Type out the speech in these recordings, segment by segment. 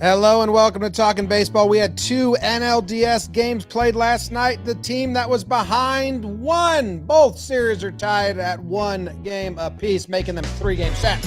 Hello and welcome to Talkin' Baseball. We had two NLDS games played last night. The team that was behind won. Both series are tied at 1 game apiece, making them 3-game sets.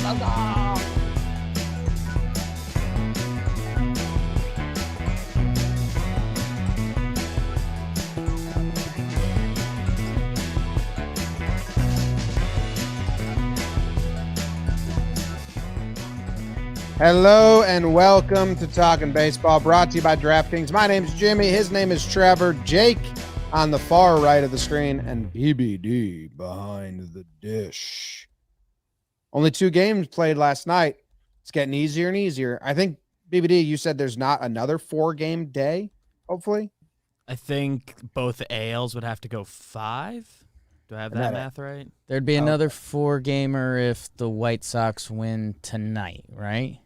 Hello and welcome to Talkin' Baseball, brought to you by DraftKings. My name's Jimmy. His name is Trevor. Jake on the far right of the screen, and BBD behind the dish. Only 2 games played last night. It's getting easier and easier. I think, BBD, you said there's not another 4-game day, hopefully? I think both the ALs would have to go 5. Do I have that math right? There'd be another 4-gamer if the White Sox win tonight, right?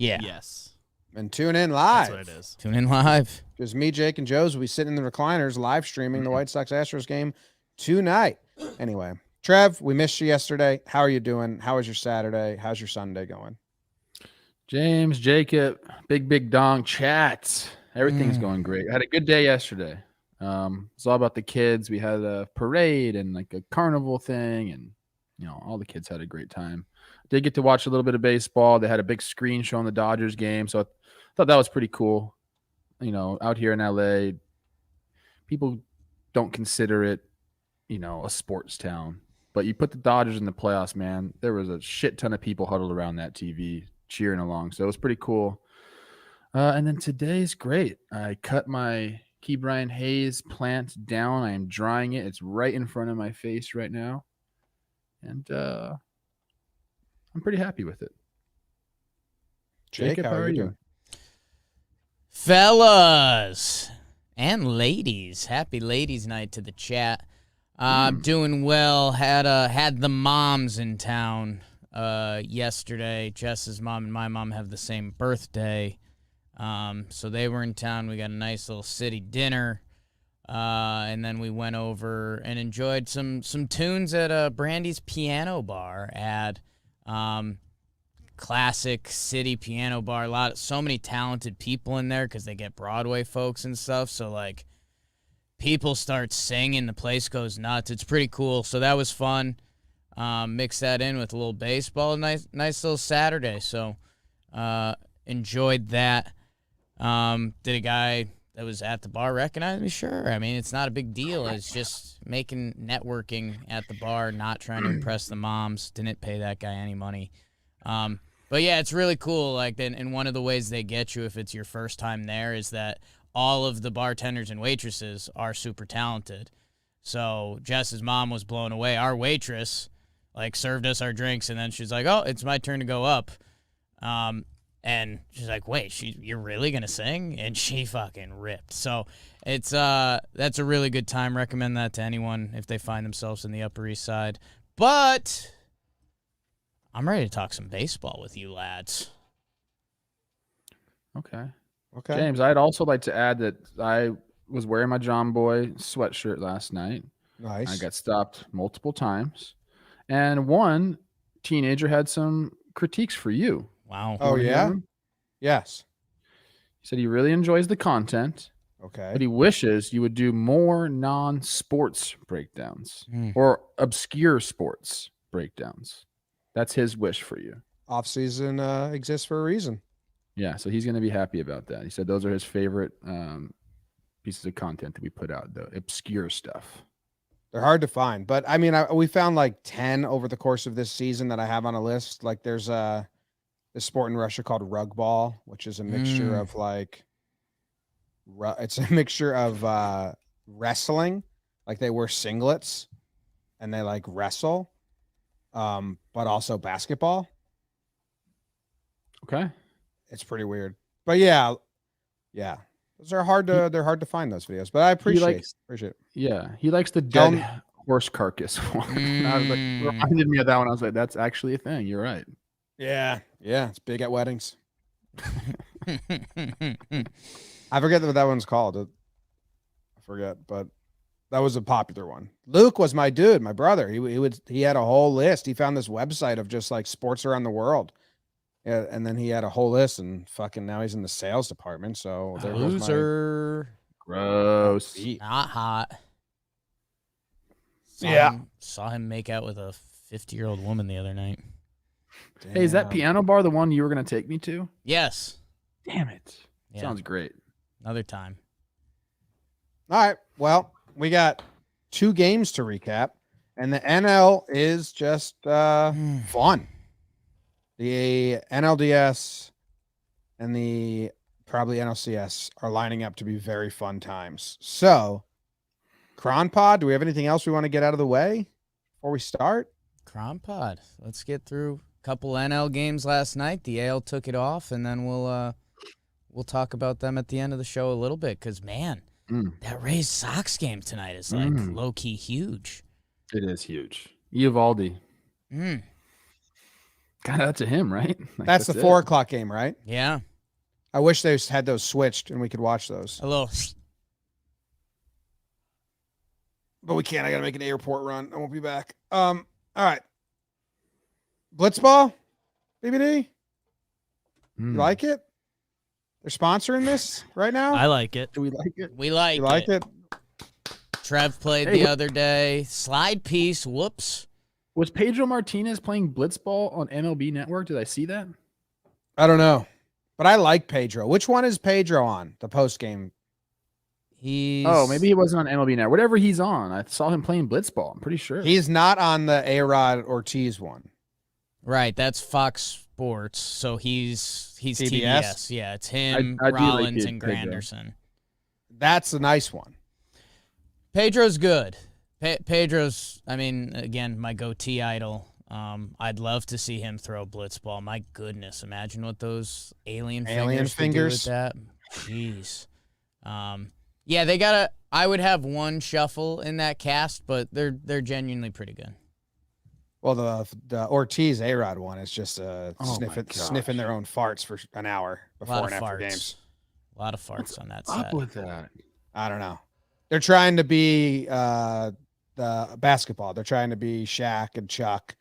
Yeah. Yes. And tune in live. That's what it is. Tune in live. Because me, Jake, and Joe's will be sitting in the recliners live streaming the White Sox-Astros game tonight. Anyway, Trev, we missed you yesterday. How are you doing? How was your Saturday? How's your Sunday going? James, Jacob, big dong chats. Everything's going great. I had a good day yesterday. It's all about the kids. We had a parade and like a carnival thing, and all the kids had a great time. Did get to watch a little bit of baseball. They had a big screen showing the Dodgers game, so I thought that was pretty cool. Out here in LA, people don't consider it, a sports town. But you put the Dodgers in the playoffs, man, there was a shit ton of people huddled around that TV cheering along. So it was pretty cool. And then today's great. I cut my Key Brian Hayes plant down. I am drying it. It's right in front of my face right now. And I'm pretty happy with it. Jake, how are you doing? Fellas and ladies, happy ladies night to the chat. Doing well. Had the moms in town yesterday. Jess's mom and my mom have the same birthday. So they were in town. We got a nice little city dinner. And then we went over and enjoyed some tunes at Brandy's Piano Bar at classic city piano bar. So many talented people in there because they get Broadway folks and stuff. So like people start singing, the place goes nuts. It's pretty cool. So that was fun. Mix that in with a little baseball. Nice little Saturday. So enjoyed that. Did a guy that was at the bar recognize me? Sure. I mean, it's not a big deal. It's just networking at the bar, not trying to impress the moms. Didn't pay that guy any money. But yeah, it's really cool. Like, and one of the ways they get you if it's your first time there is that all of the bartenders and waitresses are super talented. So Jess's mom was blown away. Our waitress, served us our drinks, and then she's like, "Oh, it's my turn to go up." And she's like, "Wait, you're really gonna sing?" And she fucking ripped. So it's that's a really good time. Recommend that to anyone if they find themselves in the Upper East Side. But I'm ready to talk some baseball with you lads. Okay. James, I'd also like to add that I was wearing my JOMBOY sweatshirt last night. Nice. I got stopped multiple times, and one teenager had some critiques for you. Wow. Oh, yeah? Yes. He said he really enjoys the content, Okay. but he wishes you would do more non-sports breakdowns or obscure sports breakdowns. That's his wish for you. Off-season exists for a reason. Yeah, so he's going to be happy about that. He said those are his favorite pieces of content that we put out, the obscure stuff. They're hard to find. But, I mean, we found 10 over the course of this season that I have on a list. There's this sport in Russia called rug ball, which is a mixture of it's a mixture of wrestling. They wear singlets and they wrestle, but also basketball. Okay. It's pretty weird. But yeah. Those are hard to find, those videos. But I appreciate it. Yeah. He likes the dead horse carcass one. I was reminded me of that one. I was like, that's actually a thing. You're right. Yeah, it's big at weddings. I forget what that one's called. I forget, but that was a popular one. Luke was my dude, my brother. He had a whole list. He found this website of just sports around the world, Yeah, and then he had a whole list, and fucking now he's in the sales department. So there goes my Loser. Gross. beat. Not hot. Saw him make out with a 50-year-old woman the other night. Hey, is that Damn. piano bar the one you were going to take me to? Yes. Damn it. Yeah. Sounds great. Another time. All right. Well, we got 2 games to recap, and the NL is just fun. The NLDS and the probably NLCS are lining up to be very fun times. So, Cron Pod, do we have anything else we want to get out of the way before we start? Cron Pod. Let's get through a couple NL games last night. The AL took it off, and then we'll talk about them at the end of the show a little bit. Because man, that Rays Sox game tonight is like low key huge. It is huge. Eovaldi. God, that's a him, right? Like, That's the 4 o'clock game, right? Yeah. I wish they had those switched and we could watch those. A little. But we can't. I got to make an airport run. I won't be back. All right. Blitzball, BBD. You like it? They're sponsoring this right now. I like it. Do we like it? We like You like it? Trev played the other day. Slide piece. Whoops. Was Pedro Martinez playing Blitzball on MLB Network? Did I see that? I don't know, but I like Pedro. Which one is Pedro on the post game? Maybe he wasn't on MLB Network. Whatever he's on, I saw him playing Blitzball. I'm pretty sure. He's not on the A-Rod Ortiz one. Right, that's Fox Sports. So he's TBS. Yeah, it's him, I do like Rollins, and Pedro. Granderson. That's a nice one. Pedro's good. Pedro's, I mean, again, my goatee idol. I'd love to see him throw Blitzball. My goodness, imagine what those alien fingers could do with that. Jeez. Yeah, I would have one shuffle in that cast, but they're genuinely pretty good. Well, the Ortiz A-Rod one is just my sniffing their own farts for an hour before and after games. A lot of farts on that What's up set. with that? I don't know. They're trying to be the basketball. They're trying to be Shaq and Chuck.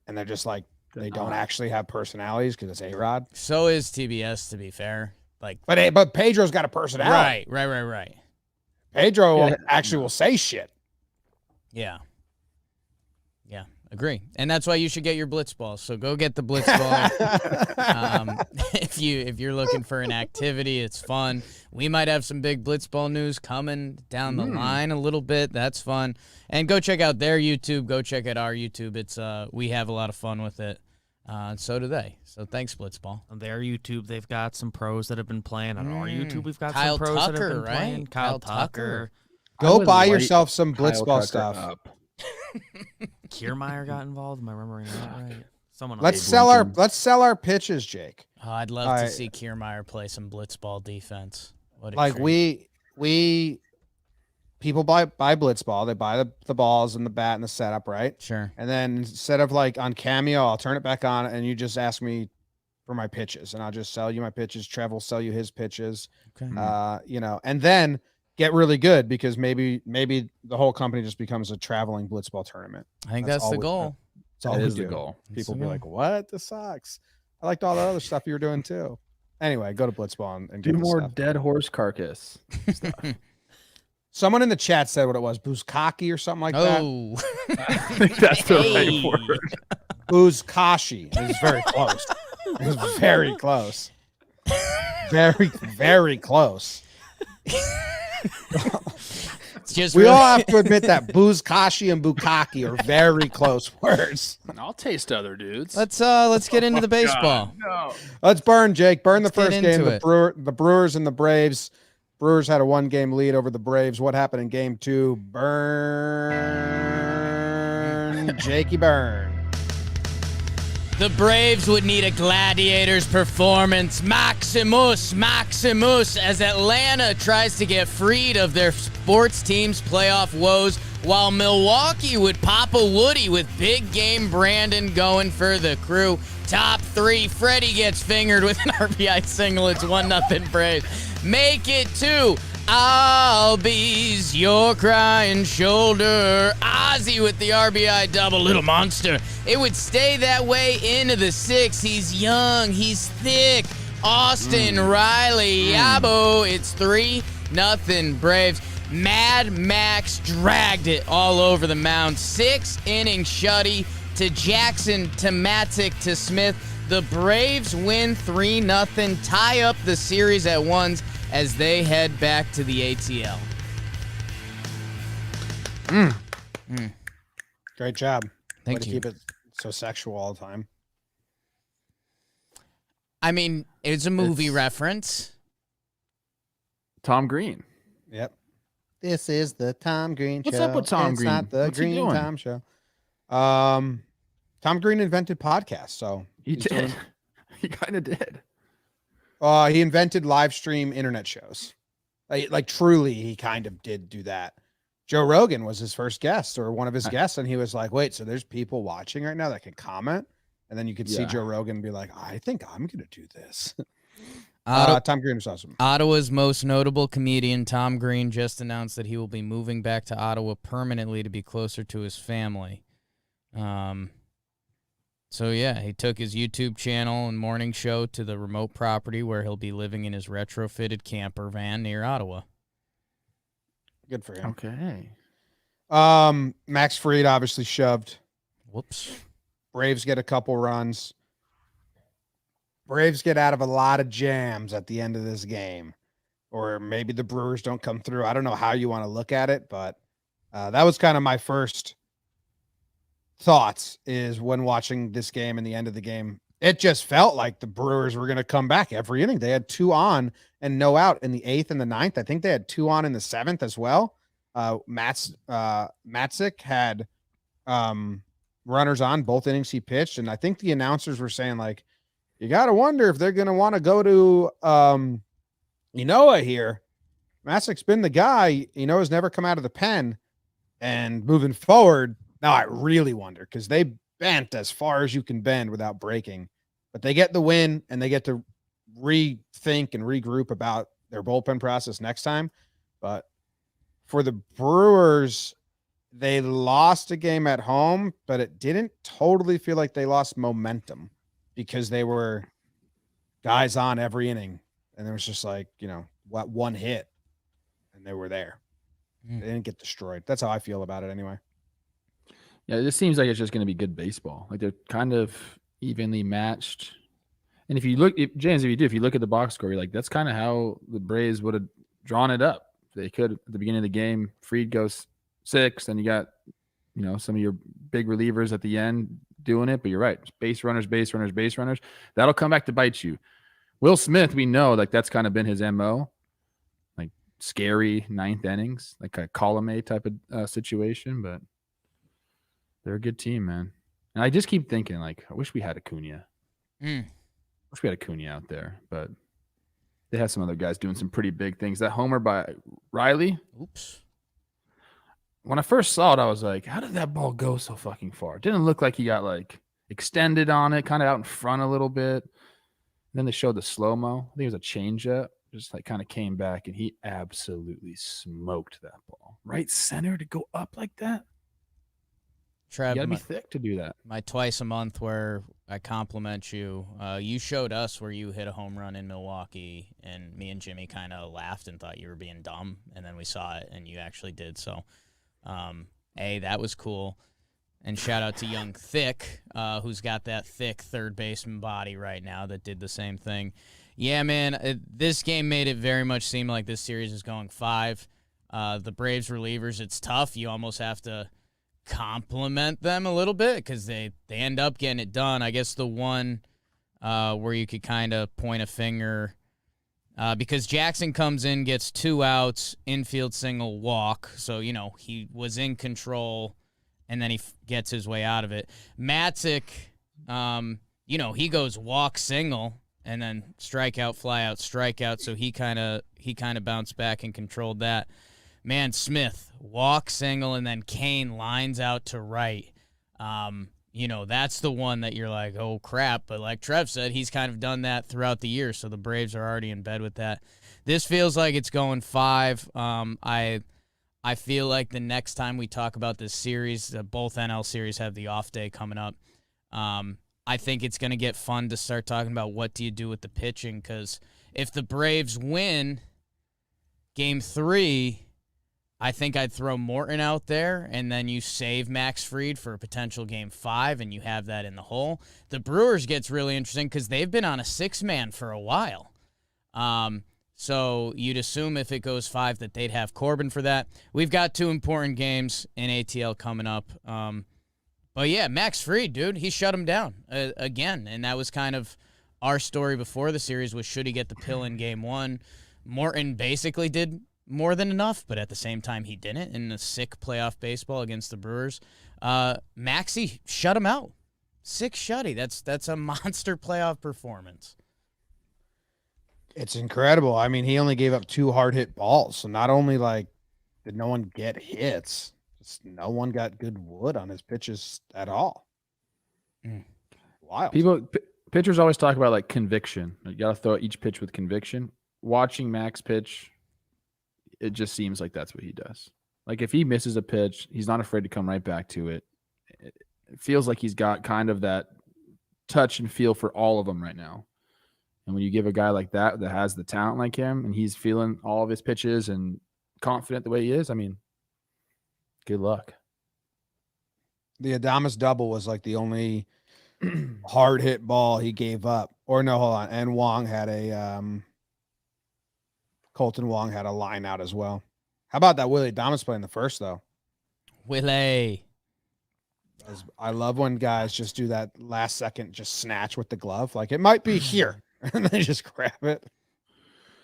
And they're just like, they don't actually have personalities because it's A-Rod. So is TBS, to be fair. But Pedro's got a personality. Right. Pedro actually will say shit. Yeah, agree. And that's why you should get your Blitzball. So go get the Blitzball. If you're looking for an activity, it's fun. We might have some big Blitzball news coming down the line a little bit. That's fun. And go check out their YouTube. Go check out our YouTube. It's we have a lot of fun with it. And so do they. So thanks, Blitzball. On their YouTube, they've got some pros that have been playing. On our YouTube, we've got Kyle some pros that Tucker, have been playing. right? Kyle Kyle Tucker. Go buy yourself some Blitzball stuff. Kiermaier got involved. Am I remembering that right? Someone Let's else. sell our pitches, Jake. Oh, I'd love to see Kiermaier play some Blitzball defense. What a treat. People buy Blitzball. They buy the balls and the bat and the setup, right? Sure. And then instead of like on Cameo, I'll turn it back on and you just ask me for my pitches and I'll just sell you my pitches. Trev will sell you his pitches. Okay. And then get really good because maybe the whole company just becomes a traveling Blitzball tournament. I think that's the goal. That's all That we is the do. goal. People be like, "What? This sucks." I liked all the other stuff you were doing too. Anyway, go to Blitzball and Do get the more stuff. dead horse carcass. Someone in the chat said what it was, Buzkaki or something like that. Oh. I think that's the right word. Buzkashi. It was very close. It was very close. Very, very close. Just We really- all have to admit that Buzkashi and Bukaki are very close words. I'll taste other dudes. Let's get into the baseball. No. Let's burn, Jake. Burn Let's the first get game. into The Brewers and the Braves. Brewers had a 1-game lead over the Braves. What happened in game 2? Burn. Jakey burn. The Braves would need a gladiator's performance. Maximus, as Atlanta tries to get freed of their sports team's playoff woes, while Milwaukee would pop a Woody with big game Brandon going for the crew. Top 3, Freddie gets fingered with an RBI single. It's 1-0 Braves. Make it 2. Albies, your crying shoulder. Ozzy with the RBI double, little monster. It would stay that way into the 6th. He's young, he's thick. Austin Riley, Yabo. It's 3-0 Braves. Mad Max dragged it all over the mound. 6-inning shutty to Jackson, to Matic, to Smith. The Braves win 3-0, tie up the series at 1 as they head back to the ATL. Great job. Thank Way to you. keep it so sexual all the time. I mean, it's a movie It's- reference. Tom Green. Yep. This is the Tom Green What's show. up with Tom It's Green? not the What's he Green doing? Tom show. Tom Green invented podcasts, so He he's did. doing- He kind of did. he invented live stream internet shows. Like truly, he kind of did do that. Joe Rogan was his first guest or one of his guests, and he was like, "Wait, so there's people watching right now that can comment?" And then you could see Yeah. Joe Rogan be like, "I think I'm gonna do this." Ottawa- Tom Green was awesome. Ottawa's most notable comedian, Tom Green, just announced that he will be moving back to Ottawa permanently to be closer to his family. So, yeah, he took his YouTube channel and morning show to the remote property where he'll be living in his retrofitted camper van near Ottawa. Good for him. Okay. Max Fried obviously shoved. Whoops. Braves get a couple runs. Braves get out of a lot of jams at the end of this game. Or maybe the Brewers don't come through. I don't know how you want to look at it, but that was kind of my first thoughts is when watching this game and the end of the game. It just felt like the Brewers were going to come back every inning. They had 2 on and no out in the 8th and the 9th. I think they had 2 on in the 7th as well. Matzik had runners on both innings he pitched, and I think the announcers were saying like, you got to wonder if they're going to want to go to Inoa here. Matzik's been the guy. Inoa's never come out of the pen, and moving forward, now I really wonder because they bent as far as you can bend without breaking, but they get the win and they get to rethink and regroup about their bullpen process next time. But for the Brewers, they lost a game at home, but it didn't totally feel like they lost momentum because they were guys on every inning. And there was just like, one hit and they were there. They didn't get destroyed. That's how I feel about it anyway. Yeah, it just seems like it's just going to be good baseball. Like they're kind of evenly matched. And if you look at the box score, you're like, that's kind of how the Braves would have drawn it up. They could at the beginning of the game. Fried goes 6, then you got, some of your big relievers at the end doing it. But you're right, base runners. That'll come back to bite you. Will Smith, we know like that's kind of been his MO, like scary 9th innings, like a column A type of situation. But they're a good team, man. And I just keep thinking, like, I wish we had Acuna. Wish we had Acuna out there, but they have some other guys doing some pretty big things. That homer by Riley. Oops. When I first saw it, I was like, how did that ball go so fucking far? It didn't look like he got like extended on it, kind of out in front a little bit. Then they showed the slow-mo. I think it was a changeup. Just like kind of came back, and he absolutely smoked that ball. Right center to go up like that? Trev, You got to be thick to do that. my twice a month where I compliment you. You showed us where you hit a home run in Milwaukee, and me and Jimmy kind of laughed and thought you were being dumb, and then we saw it, and you actually did. So, that was cool. And shout out to Young Thick, who's got that thick third baseman body right now that did the same thing. Yeah, man, this game made it very much seem like this series is going 5. The Braves relievers, it's tough. You almost have to compliment them a little bit because they end up getting it done. I guess the one where you could kind of point a finger because Jackson comes in, gets 2 outs, infield single, walk. So, he was in control, and then he gets his way out of it. Matzik, he goes walk single and then strikeout, fly out, strikeout. So he kind of bounced back and controlled that. Man, Smith, walk single, and then Kane lines out to right. that's the one that you're like, oh, crap. But like Trev said, he's kind of done that throughout the year, so the Braves are already in bed with that. This feels like it's going 5. I feel like the next time we talk about this series, both NL series have the off day coming up. I think it's going to get fun to start talking about what do you do with the pitching, because if the Braves win Game 3, I think I'd throw Morton out there, and then you save Max Fried for a potential Game 5, and you have that in the hole. The Brewers gets really interesting because they've been on a 6-man for a while. So you'd assume if it goes 5 that they'd have Corbin for that. We've got 2 important games in ATL coming up. But yeah, Max Fried, dude, he shut him down again. And that was kind of our story before the series was, should he get the pill in Game 1? Morton basically did more than enough, but at the same time he didn't in the sick playoff baseball against the Brewers. Maxie shut him out. 6 shutty. That's a monster playoff performance. It's incredible. I mean, he only gave up 2 hard hit balls. So not only did no one get hits, just no one got good wood on his pitches at all. Wild. Pitchers always talk about conviction. You got to throw each pitch with conviction. Watching Max pitch, it just seems like that's what he does. Like if he misses a pitch, he's not afraid to come right back to it. It feels like he's got kind of that touch and feel for all of them right now. And when you give a guy like that has the talent like him, and he's feeling all of his pitches and confident the way he is, I mean, good luck. The Adames double was the only hard hit ball he gave up. Or no, hold on. And Colton Wong had a line out as well. How about that Willie Adames play in the first, though? Willie. I love when guys just do that last second, just snatch with the glove. It might be here. And they just grab it.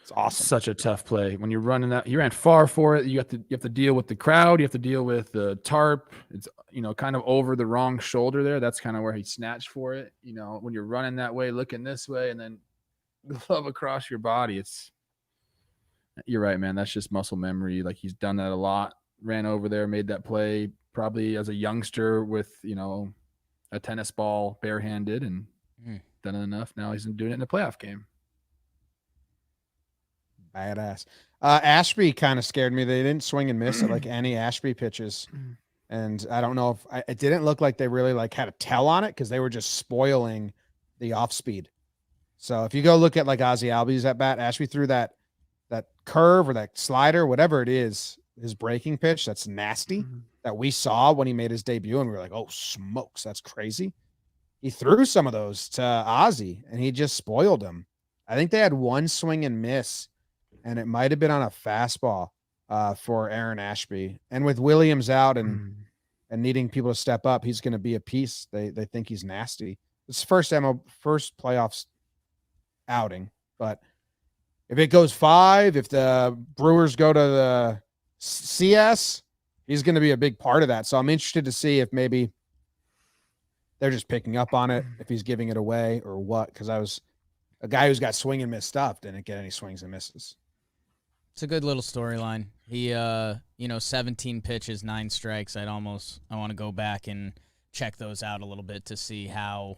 It's awesome. Such a tough play. When you're running that, you ran far for it. You have to deal with the crowd. You have to deal with the tarp. It's, kind of over the wrong shoulder there. That's kind of where he snatched for it. When you're running that way, looking this way, and then glove across your body, you're right, man. That's just muscle memory. He's done that a lot. Ran over there, made that play probably as a youngster with, a tennis ball barehanded, and done it enough. Now he's doing it in a playoff game. Badass. Ashby kind of scared me. They didn't swing and miss at any Ashby pitches. And I don't know if it didn't look like they really had a tell on it, because they were just spoiling the off speed. So if you go look at Ozzie Albies at bat, Ashby threw that curve or that slider, whatever it is, his breaking pitch, that's nasty, that we saw when he made his debut, and we were like, oh, smokes, that's crazy. He threw some of those to Ozzie, and he just spoiled him. I think they had 1 swing and miss, and it might have been on a fastball for Aaron Ashby. And with Williams out and needing people to step up, he's going to be a piece. They think he's nasty. It's first playoffs outing, but if it goes 5, if the Brewers go to the CS, he's going to be a big part of that. So I'm interested to see if maybe they're just picking up on it, if he's giving it away or what. Because I was a guy who's got swing and miss stuff, didn't get any swings and misses. It's a good little storyline. He, 17 pitches, 9 strikes. I want to go back and check those out a little bit to see how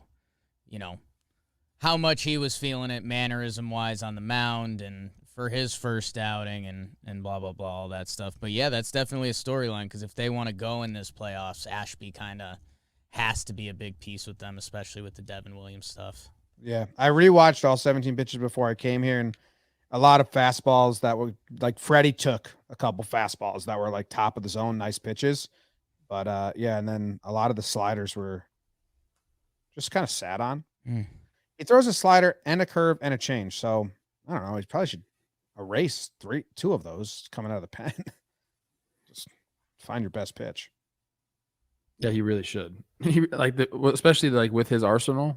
much he was feeling it mannerism-wise on the mound and for his first outing and blah, blah, blah, all that stuff. But, yeah, that's definitely a storyline, because if they want to go in this playoffs, Ashby kind of has to be a big piece with them, especially with the Devin Williams stuff. Yeah, I rewatched all 17 pitches before I came here, and a lot of fastballs that were Freddie took a couple fastballs that were top of the zone, nice pitches. But, and then a lot of the sliders were just kind of sat on. He throws a slider and a curve and a change. So I don't know. He probably should erase 2 of those coming out of the pen. Just find your best pitch. Yeah, he really should. Especially with his arsenal,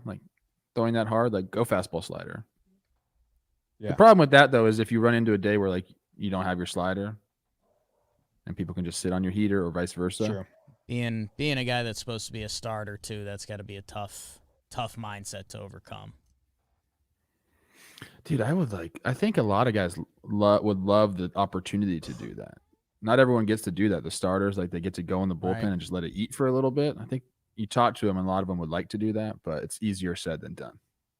throwing that hard, go fastball slider. Yeah. The problem with that though is if you run into a day where you don't have your slider, and people can just sit on your heater or vice versa. Sure. Being a guy that's supposed to be a starter too, that's got to be a tough mindset to overcome. Dude, I think a lot of guys would love the opportunity to do that. Not everyone gets to do that. The starters, they get to go in the bullpen and just let it eat for a little bit. I think you talk to them, and a lot of them would like to do that, but it's easier said than done.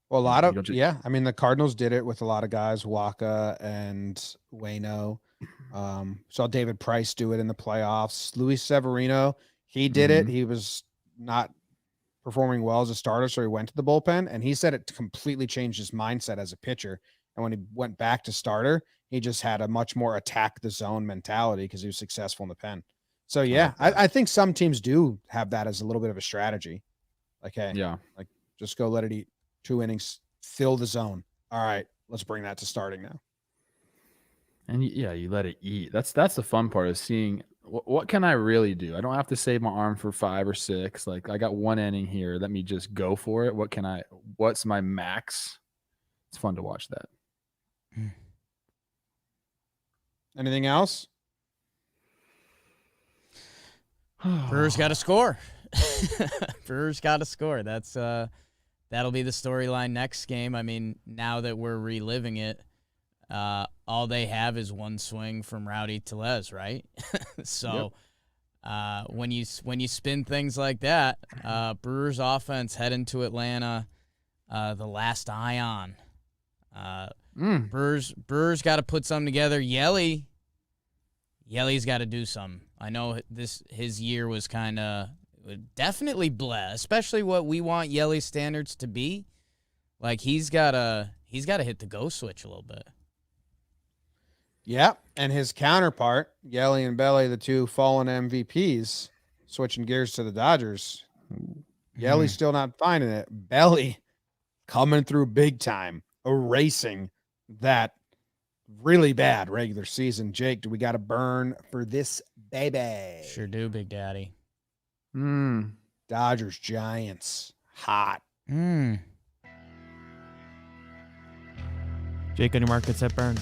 Well, a You lot know, of I mean, the Cardinals did it with a lot of guys, Waka and Waino. Saw David Price do it in the playoffs. Luis Severino, he did it. He was not performing well as a starter, so he went to the bullpen, and he said it completely changed his mindset as a pitcher. And when he went back to starter, he just had a much more attack the zone mentality because he was successful in the pen. So yeah, I think some teams do have that as a little bit of a strategy. Like, hey, like just go let it eat 2 innings, fill the zone. All right, let's bring that to starting now. And you let it eat. That's the fun part is seeing what can I really do. I don't have to save my arm for 5 or 6. Like I got 1 inning here. Let me just go for it. What's my max? It's fun to watch that. Anything else? Brewers got to score. Brewers got to score. That's that'll be the storyline next game. I mean, now that we're reliving it, all they have is 1 swing from Rowdy Tellez, right? So when you spin things like that, Brewers offense head into Atlanta, the last eye on. Brewers got to put something together. Yelly's got to do something. I know his year was kind of definitely bleh, especially what we want Yelly's standards to be. Like he's got to hit the go switch a little bit. Yeah, and his counterpart, Yelly and Belly, the 2 fallen MVPs, switching gears to the Dodgers. Yelly's still not finding it. Belly coming through big time, erasing that really bad regular season. Jake, do we got to burn for this baby? Sure do, Big Daddy. Dodgers, Giants, hot. Jake, on your market, set burn.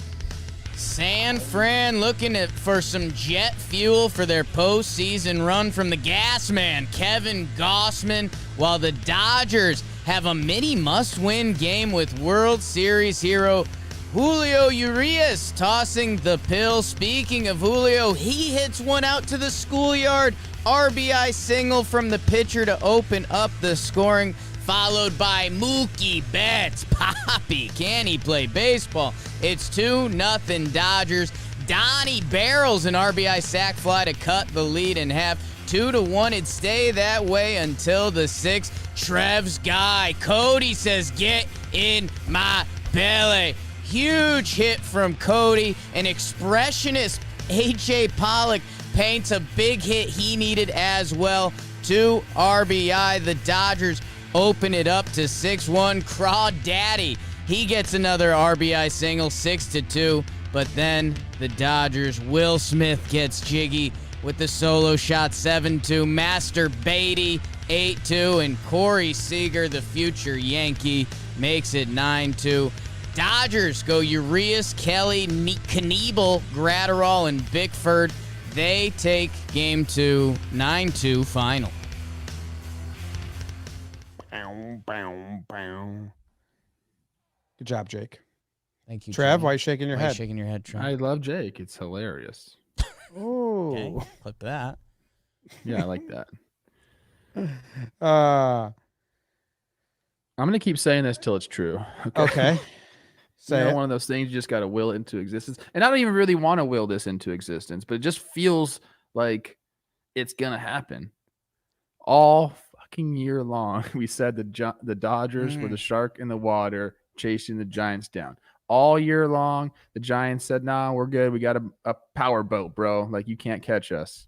San Fran looking for some jet fuel for their postseason run from the gas man, Kevin Gausman, while the Dodgers have a mini must-win game with World Series hero Julio Urias tossing the pill. Speaking of Julio, he hits one out to the schoolyard. RBI single from the pitcher to open up the scoring, followed by Mookie Betts. Poppy, can he play baseball? It's 2-0 Dodgers. Donnie barrels an RBI sac fly to cut the lead in half. 2-1. It'd stay that way until the 6th. Trev's guy, Cody, says, "Get in my belly." Huge hit from Cody. An expressionist A.J. Pollock paints a big hit he needed as well. 2 RBI. The Dodgers open it up to 6-1. Crawdaddy, he gets another RBI single, 6-2. But then the Dodgers, Will Smith gets jiggy with the solo shot, 7-2. Master Beatty, 8-2. And Corey Seager, the future Yankee, makes it 9-2. Dodgers go Urias, Kelly, Knievel, Gratterall, and Bickford. They take game 2, 9-2 final. Good job, Jake. Thank you, Trev, Jimmy. why are you shaking your Why are you head? shaking your head, Trev? I love Jake. It's hilarious. Oh, Okay, clip that. Yeah, I like that. uh, I'm gonna keep saying this till it's true. okay. Say it. One of those things you just got to will it into existence. And I don't even really want to will this into existence, but it just feels like it's gonna happen. All fucking year long, we said the Dodgers were the shark in the water chasing the Giants down. All year long, the Giants said, "Nah, we're good. We got a power boat, bro. Like you can't catch us."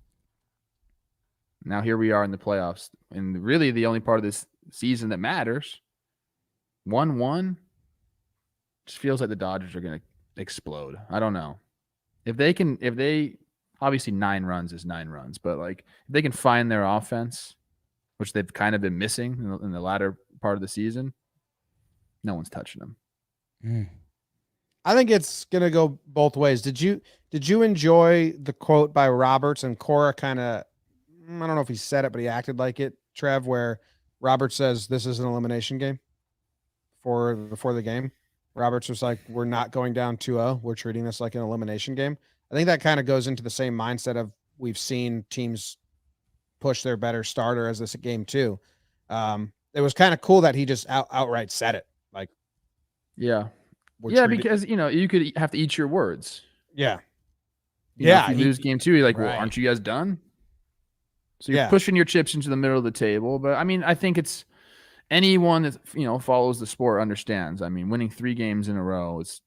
Now here we are in the playoffs, and really the only part of this season that matters. 1-1. Just feels like the Dodgers are going to explode. I don't know. If they obviously 9 runs is 9 runs, but like if they can find their offense, which they've kind of been missing in the latter part of the season, no one's touching them. I think it's going to go both ways. Did you enjoy the quote by Roberts and Cora kind of, I don't know if he said it, but he acted like it, Trev, where Roberts says this is an elimination game before the game. Roberts was like, we're not going down 2-0. We're treating this like an elimination game. I think that kind of goes into the same mindset of we've seen teams push their better starter as this game too. It was kind of cool that he just outright said it. Like, Yeah. we're Yeah, treating- because you could have to eat your words. yeah, You know, yeah. if you lose game 2, you're like, Right. well, aren't you guys done? So you're Yeah. pushing your chips into the middle of the table. But I mean, I think it's anyone that follows the sport understands. I mean, winning 3 games in a row is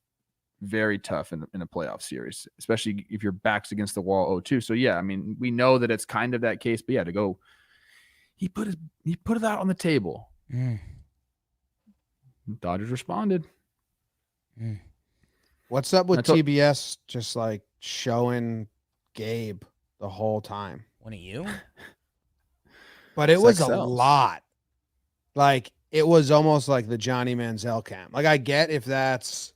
very tough in a playoff series, especially if your back's against the wall 0-2. So yeah, I mean, we know that it's kind of that case, but yeah, to go, he put it out on the table. Dodgers responded. What's up with I told- TBS just like showing Gabe the whole time? One of you? But it was Sex a sells. lot. Like, it was almost like the Johnny Manziel camp. Like, I get if that's.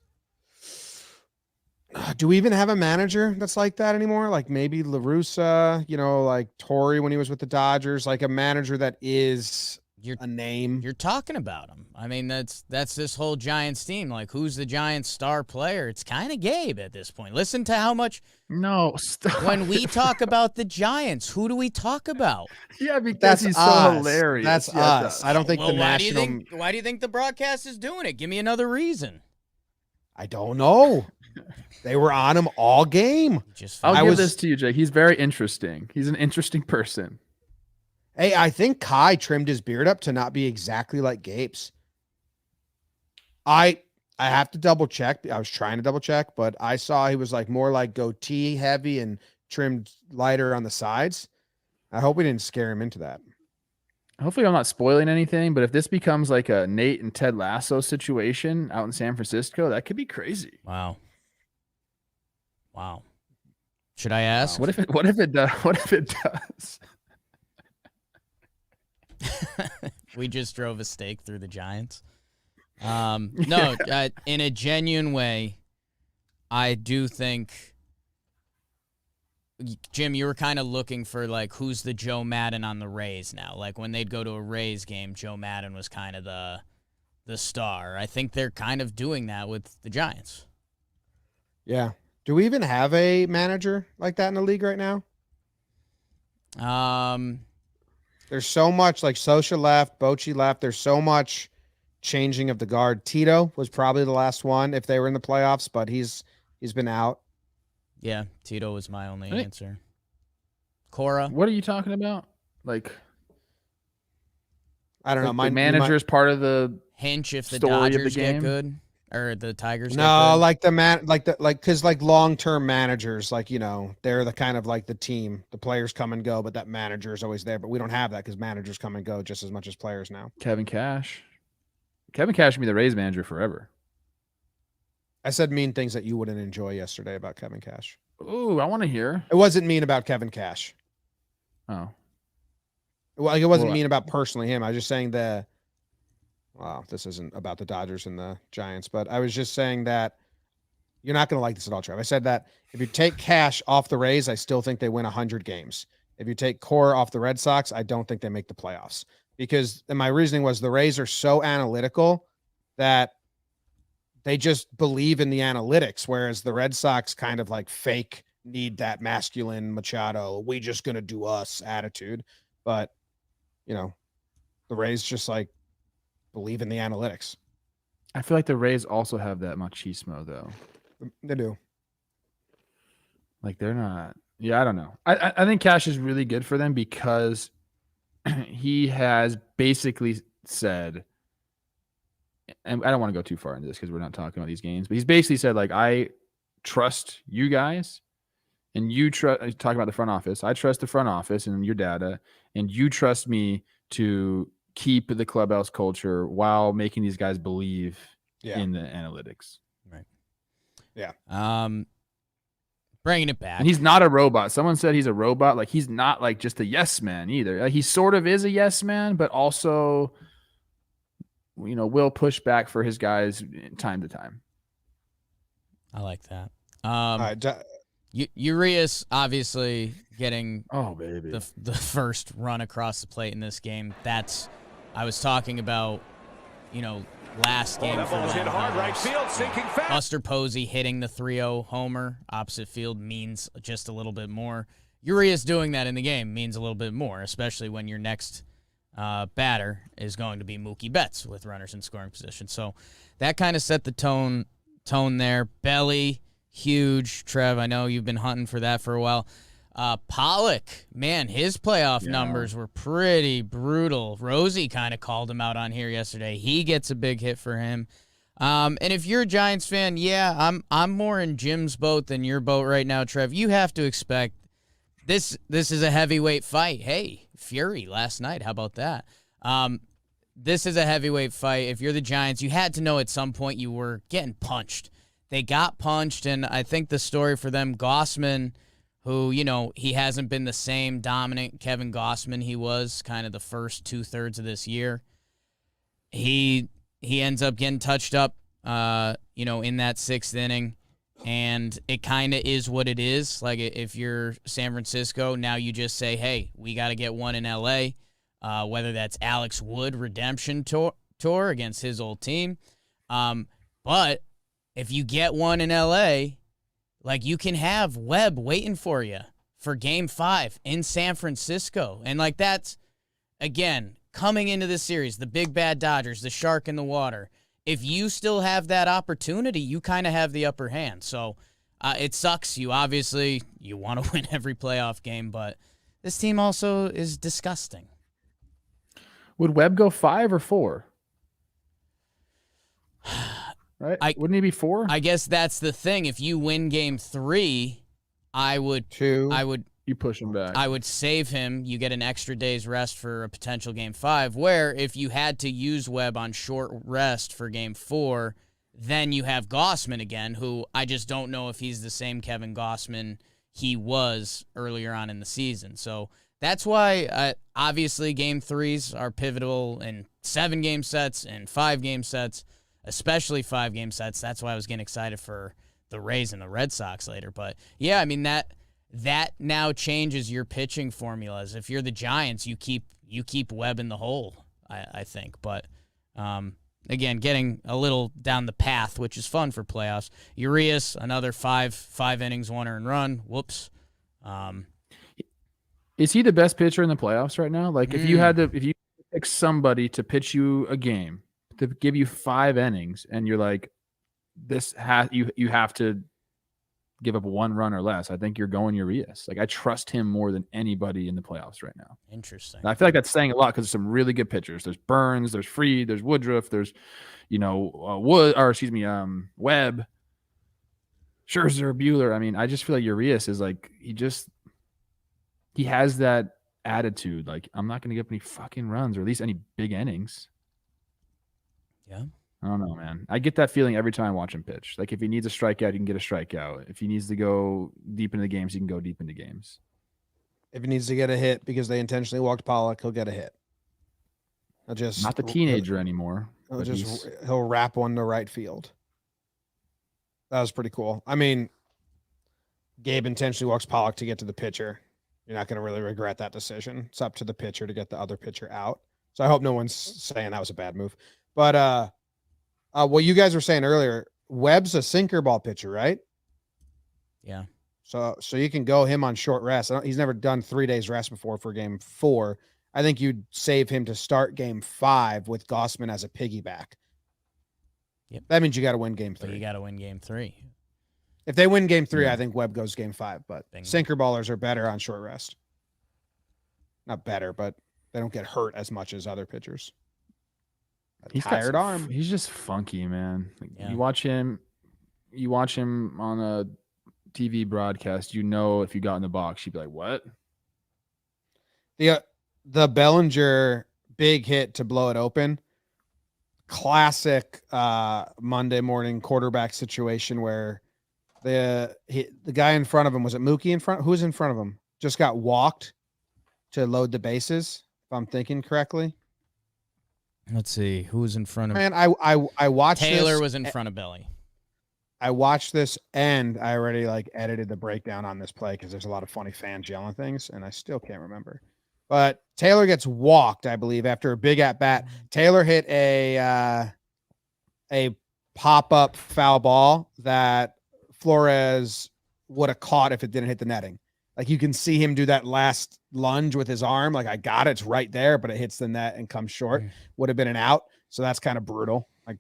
Do we even have a manager that's like that anymore? Like maybe La Russa, like Torrey when he was with the Dodgers, like a manager that is a name. You're talking about him. I mean, that's this whole Giants team. Like, who's the Giants' star player? It's kind of Gabe at this point. Listen to how much. No, stop. When we talk about the Giants, who do we talk about? Yeah, because That's he's us. so hilarious. That's Yeah, us. I don't think the national. Why do you think the broadcast is doing it? Give me another reason. I don't know. They were on him all game. I'll I give was- this to you, Jake. He's very interesting. He's an interesting person. Hey, I think Kai trimmed his beard up to not be exactly like Gabe's. I have to double check. I was trying to double check, but I saw he was like more like goatee heavy and trimmed lighter on the sides. I hope we didn't scare him into that. Hopefully, I'm not spoiling anything, but if this becomes like a Nate and Ted Lasso situation out in San Francisco, that could be crazy. Wow. Should I ask? What if it does? What if it does? We just drove a stake through the Giants. No, in a genuine way, I do think, Jim, you were kind of looking for like who's the Joe Madden on the Rays now. Like when they'd go to a Rays game, Joe Madden was kind of the star. I think they're kind of doing that with the Giants. Yeah. Do we even have a manager like that in the league right now? There's so much, like Socha left, Bochy left. There's so much changing of the guard. Tito was probably the last one if they were in the playoffs, but he's been out. Yeah, Tito was my only Hey. answer. Cora? What are you talking about? Like, I don't know. the manager is part of the. Hinch if the Story of the Dodgers get game? good? Or the Tigers get No, good? like the man, because long-term managers, like, they're the kind of like the team. The players come and go, but that manager is always there. But we don't have that because managers come and go just as much as players now. Kevin Cash. Kevin Cash can be the Rays manager forever. I said mean things that you wouldn't enjoy yesterday about Kevin Cash. Ooh, I want to hear. It wasn't mean about Kevin Cash. Oh, Well, like, it wasn't Well, mean about personally him. I was just saying that. Wow, this isn't about the Dodgers and the Giants, but I was just saying that you're not going to like this at all, Trev. I said that if you take Cash off the Rays, I still think they win 100 games. If you take Core off the Red Sox, I don't think they make the playoffs because and my reasoning was the Rays are so analytical that they just believe in the analytics, whereas the Red Sox kind of like fake need that masculine Machado, we just going to do us attitude. But, the Rays just like believe in the analytics. I feel like the Rays also have that machismo though. They do. Like they're not. Yeah, I don't know. I think Cash is really good for them because he has basically said, and I don't want to go too far into this because we're not talking about these games, but he's basically said like, I trust you guys and you trust, talking about the front office. I trust the front office and your data, and you trust me to keep the clubhouse culture while making these guys believe in the analytics. Right. Yeah. Bringing it back. And he's not a robot. Someone said he's a robot. Like he's not like just a yes man either. Like, he sort of is a yes man, but also, will push back for his guys time to time. I like that. All right. Urias obviously getting Oh baby, the first run across the plate in this game. I was talking about, last game. That ball's hit hard right field, sinking fast. Buster Posey hitting the 3-0 homer opposite field means just a little bit more. Urias doing that in the game means a little bit more, especially when your next batter is going to be Mookie Betts with runners in scoring position. So that kind of set the tone there. Belly, huge. Trev, I know you've been hunting for that for a while. Pollock, man, his playoff numbers were pretty brutal. Rosie kind of called him out on here yesterday. He gets a big hit for him. And if you're a Giants fan, yeah, I'm more in Jim's boat than your boat right now, Trev. You have to expect this is a heavyweight fight. Hey, Fury last night, how about that? This is a heavyweight fight. If you're the Giants, you had to know at some point you were getting punched. They got punched, and I think the story for them, Gossman, who, he hasn't been the same dominant Kevin Gossman he was kind of the first 2/3 of this year. He ends up getting touched up, in that 6th inning, and it kind of is what it is. Like, if you're San Francisco, now you just say, hey, we got to get one in L.A., whether that's Alex Wood redemption tour against his old team. But if you get one in L.A., like, you can have Webb waiting for you for Game 5 in San Francisco. And, like, that's, again, coming into this series, the big bad Dodgers, the shark in the water. If you still have that opportunity, you kind of have the upper hand. So it sucks. You want to win every playoff game, but this team also is disgusting. Would Webb go 5 or 4? Right? Wouldn't he be 4? I guess that's the thing. If you win Game 3, I would 2. You push him back. I would save him. You get an extra day's rest for a potential Game 5, where if you had to use Webb on short rest for Game 4, then you have Gossman again, who I just don't know if he's the same Kevin Gossman he was earlier on in the season. So that's why, obviously, Game 3s are pivotal in 7-game sets and 5-game sets, especially 5-game sets. That's why I was getting excited for the Rays and the Red Sox later. But, yeah, I mean, that now changes your pitching formulas. If you're the Giants, you keep Webb in the hole, I think. But, again, getting a little down the path, which is fun for playoffs. Urias, another 5 innings, 1 earned run. Whoops. Is he the best pitcher in the playoffs right now? Like, if you pick somebody to pitch you a game, to give you 5 innings, and you're like, you have to give up 1 run or less, I think you're going Urias. Like, I trust him more than anybody in the playoffs right now. Interesting. And I feel like that's saying a lot because there's some really good pitchers. There's Burns, there's Fried, there's Woodruff, there's Webb, Scherzer, Buehler. I mean, I just feel like Urias is like, he has that attitude. Like, I'm not going to give up any fucking runs or at least any big innings. Yeah. I don't know, man. I get that feeling every time I watch him pitch. Like, if he needs a strikeout, he can get a strikeout. If he needs to go deep into the games, he can go deep into games. If he needs to get a hit because they intentionally walked Pollock, he'll get a hit. Not the teenager anymore. He'll wrap one to right field. That was pretty cool. I mean, Gabe intentionally walks Pollock to get to the pitcher. You're not going to really regret that decision. It's up to the pitcher to get the other pitcher out. So I hope no one's saying that was a bad move. But what you guys were saying earlier, Webb's a sinker ball pitcher, right? Yeah. So you can go him on short rest. He's never done 3 days rest before for Game 4. I think you'd save him to start Game 5 with Gossman as a piggyback. Yep. That means you got to win Game 3. But you got to win Game 3. If they win Game 3, I think Webb goes Game 5. But sinker ballers are better on short rest. Not better, but they don't get hurt as much as other pitchers. He's tired arm. He's just funky, man. You watch him on a TV broadcast. If you got in the box, you'd be like, "What?" The Bellinger big hit to blow it open. Classic Monday morning quarterback situation where the guy in front of him, was it Mookie in front? Who's in front of him? Just got walked to load the bases, if I'm thinking correctly. Let's see who was in front of. Man, I watched. Taylor was in front of Belly. I watched this and I already edited the breakdown on this play because there's a lot of funny fans yelling things and I still can't remember. But Taylor gets walked, I believe, after a big at bat. Taylor hit a pop up foul ball that Flores would have caught if it didn't hit the netting. Like you can see him do that last lunge with his arm. Like I got it, it's right there, but it hits the net and comes short. Would have been an out. So that's kind of brutal. Like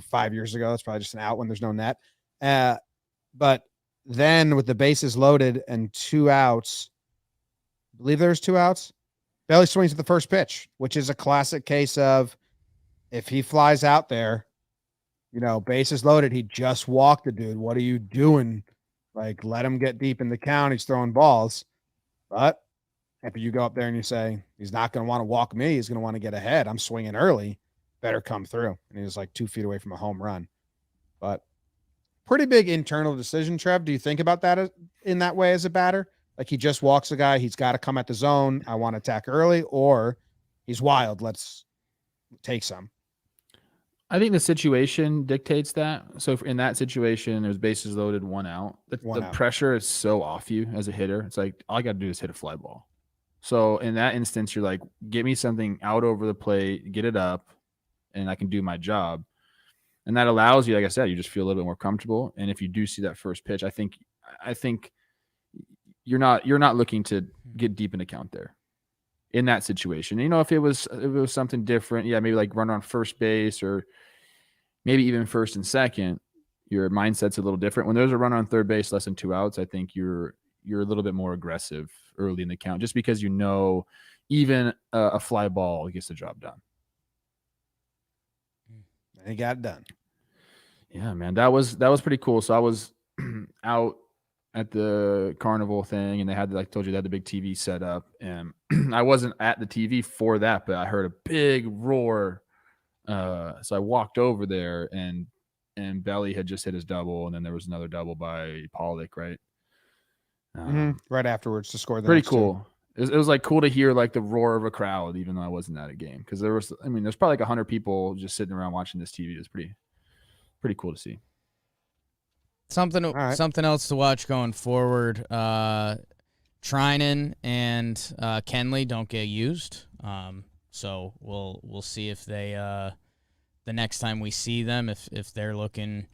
5 years ago, that's probably just an out when there's no net. But then with the bases loaded and 2 outs, I believe there's 2 outs. Belly swings at the first pitch, which is a classic case of if he flies out there, bases loaded, he just walked the dude. What are you doing? Like, let him get deep in the count. He's throwing balls. But if you go up there and you say, he's not going to want to walk me, he's going to want to get ahead. I'm swinging early. Better come through. And he was like 2 feet away from a home run. But pretty big internal decision, Trev. Do you think about that in that way as a batter? Like he just walks a guy. He's got to come at the zone. I want to attack early, or he's wild. Let's take some. I think the situation dictates that. So in that situation, there's bases loaded, 1 out. The pressure is so off you as a hitter. It's like, all I got to do is hit a fly ball. So in that instance, you're like, get me something out over the plate, get it up, and I can do my job. And that allows you, like I said, you just feel a little bit more comfortable. And if you do see that first pitch, I think you're not looking to get deep in the count there in that situation. If it was something different, maybe like run on first base or maybe even first and second, your mindset's a little different. When there's a run on third base, less than 2 outs, I think you're a little bit more aggressive early in the count, just because even a fly ball gets the job done. And he got it done. Yeah, man, that was pretty cool. So I was out at the carnival thing, and they had, like I told you, they had the big TV set up, and I wasn't at the TV for that, but I heard a big roar. So I walked over there, and Belly had just hit his double, and then there was another double by Pollock, right? Right afterwards to score the pretty next cool. It was like cool to hear like the roar of a crowd, even though I wasn't at a game, because there's probably like 100 people just sitting around watching this TV. It was pretty cool to see. Something else to watch going forward. Trinan and Kenley don't get used, so we'll see if they the next time we see them, if they're looking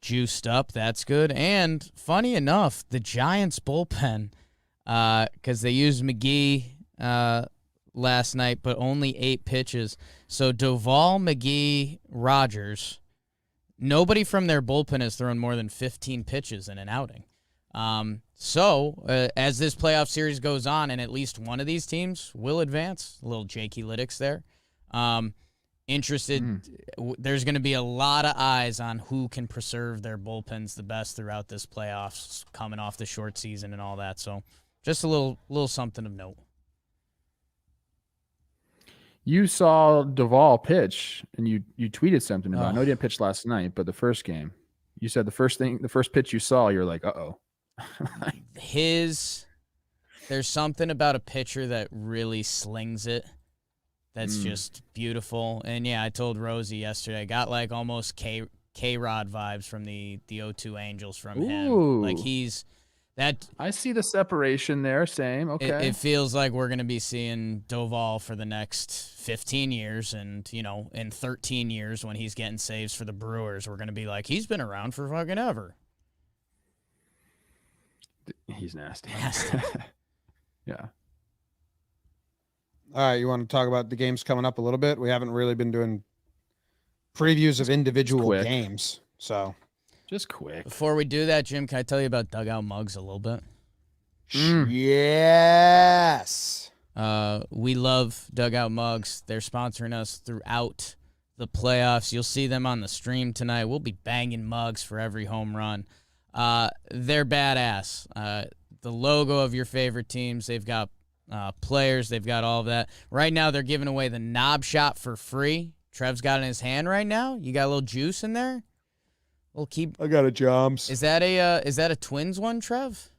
juiced up. That's good. And funny enough, the Giants bullpen, because they used McGee last night, but only 8 pitches. So Doval, McGee, Rogers. Nobody from their bullpen has thrown more than 15 pitches in an outing. So as this playoff series goes on, and at least one of these teams will advance, a little Jakey Lytics there, there's going to be a lot of eyes on who can preserve their bullpens the best throughout this playoffs, coming off the short season and all that. So just a little something of note. You saw Duvall pitch, and you tweeted something about. I know he didn't pitch last night, but the first game, you said the first pitch you saw, you're like, uh-oh. There's something about a pitcher that really slings it. That's just beautiful. And yeah, I told Rosie yesterday, I got like almost K-Rod vibes from the 0-2 Angels from him. Like he's that. I see the separation there. Same. Okay. It feels like we're going to be seeing Doval for the next 15 years. And, in 13 years when he's getting saves for the Brewers, we're going to be like, he's been around for fucking ever. He's nasty. Yeah. All right, you want to talk about the games coming up a little bit? We haven't really been doing previews of individual games, so just quick. Before we do that, Jim, can I tell you about Dugout Mugs a little bit? Yes. We love Dugout Mugs. They're sponsoring us throughout the playoffs. You'll see them on the stream tonight. We'll be banging mugs for every home run. They're badass. The logo of your favorite teams. They've got players. They've got all of that. Right now, they're giving away the knob shot for free. Trev's got it in his hand right now. You got a little juice in there? I got a Joms. Is that a Twins one, Trev?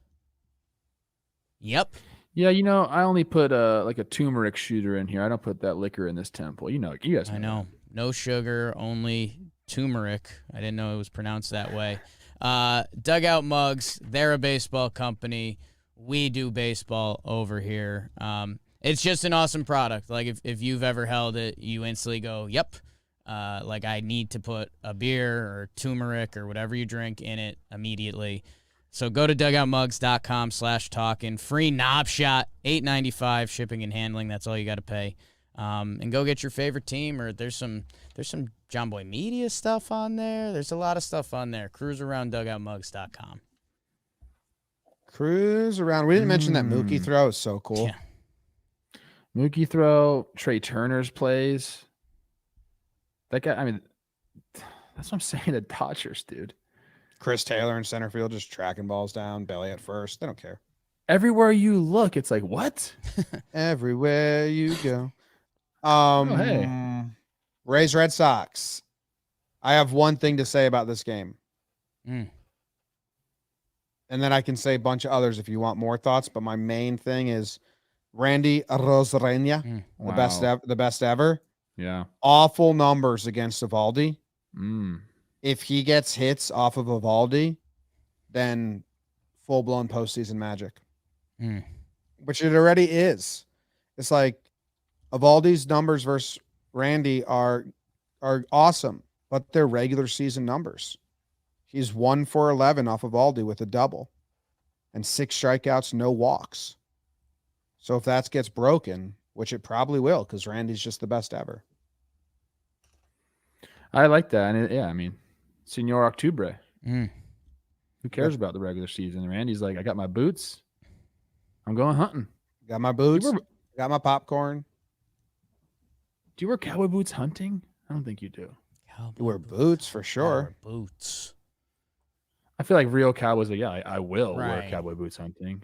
Yep. Yeah, I only put like a turmeric shooter in here. I don't put that liquor in this temple. You guys know. I know. No sugar, only turmeric. I didn't know it was pronounced that way. Dugout Mugs, they're a baseball company. We do baseball over here. It's just an awesome product. Like if you've ever held it, you instantly go, yep. Like I need to put a beer or turmeric or whatever you drink in it immediately. So go to dugoutmugs.com/talkin. Free knob shot, $8.95 shipping and handling. That's all you got to pay. And go get your favorite team. Or there's some JOMBOY Media stuff on there. There's a lot of stuff on there. Cruise around dugoutmugs.com. Cruise around. We didn't mention that Mookie throw is so cool. Yeah. Mookie throw, Trey Turner's plays. That guy, I mean, that's what I'm saying. The Dodgers, dude. Chris Taylor in center field just tracking balls down, belly at first. They don't care. Everywhere you look, it's like, what? Everywhere you go. Hey. Rays Red Sox. I have one thing to say about this game. And then I can say a bunch of others if you want more thoughts. But my main thing is Randy Arozarena, the best ever. Yeah. Awful numbers against Evaldi. Mm. If he gets hits off of Evaldi, then full-blown postseason magic. Which it already is. It's like Evaldi's numbers versus Randy are awesome, but they're regular season numbers. He's 1 for 11 off of Evaldi with a double and 6 strikeouts, no walks. So if that gets broken, which it probably will, because Randy's just the best ever. I like that. And I mean, Senor Octubre. Who cares about the regular season? Randy's like, I got my boots. I'm going hunting. Got my boots. Got my popcorn. Do you wear cowboy boots hunting? I don't think you do. You wear boots for sure. Boots. I feel like real cowboys are, I will wear Right. cowboy boots hunting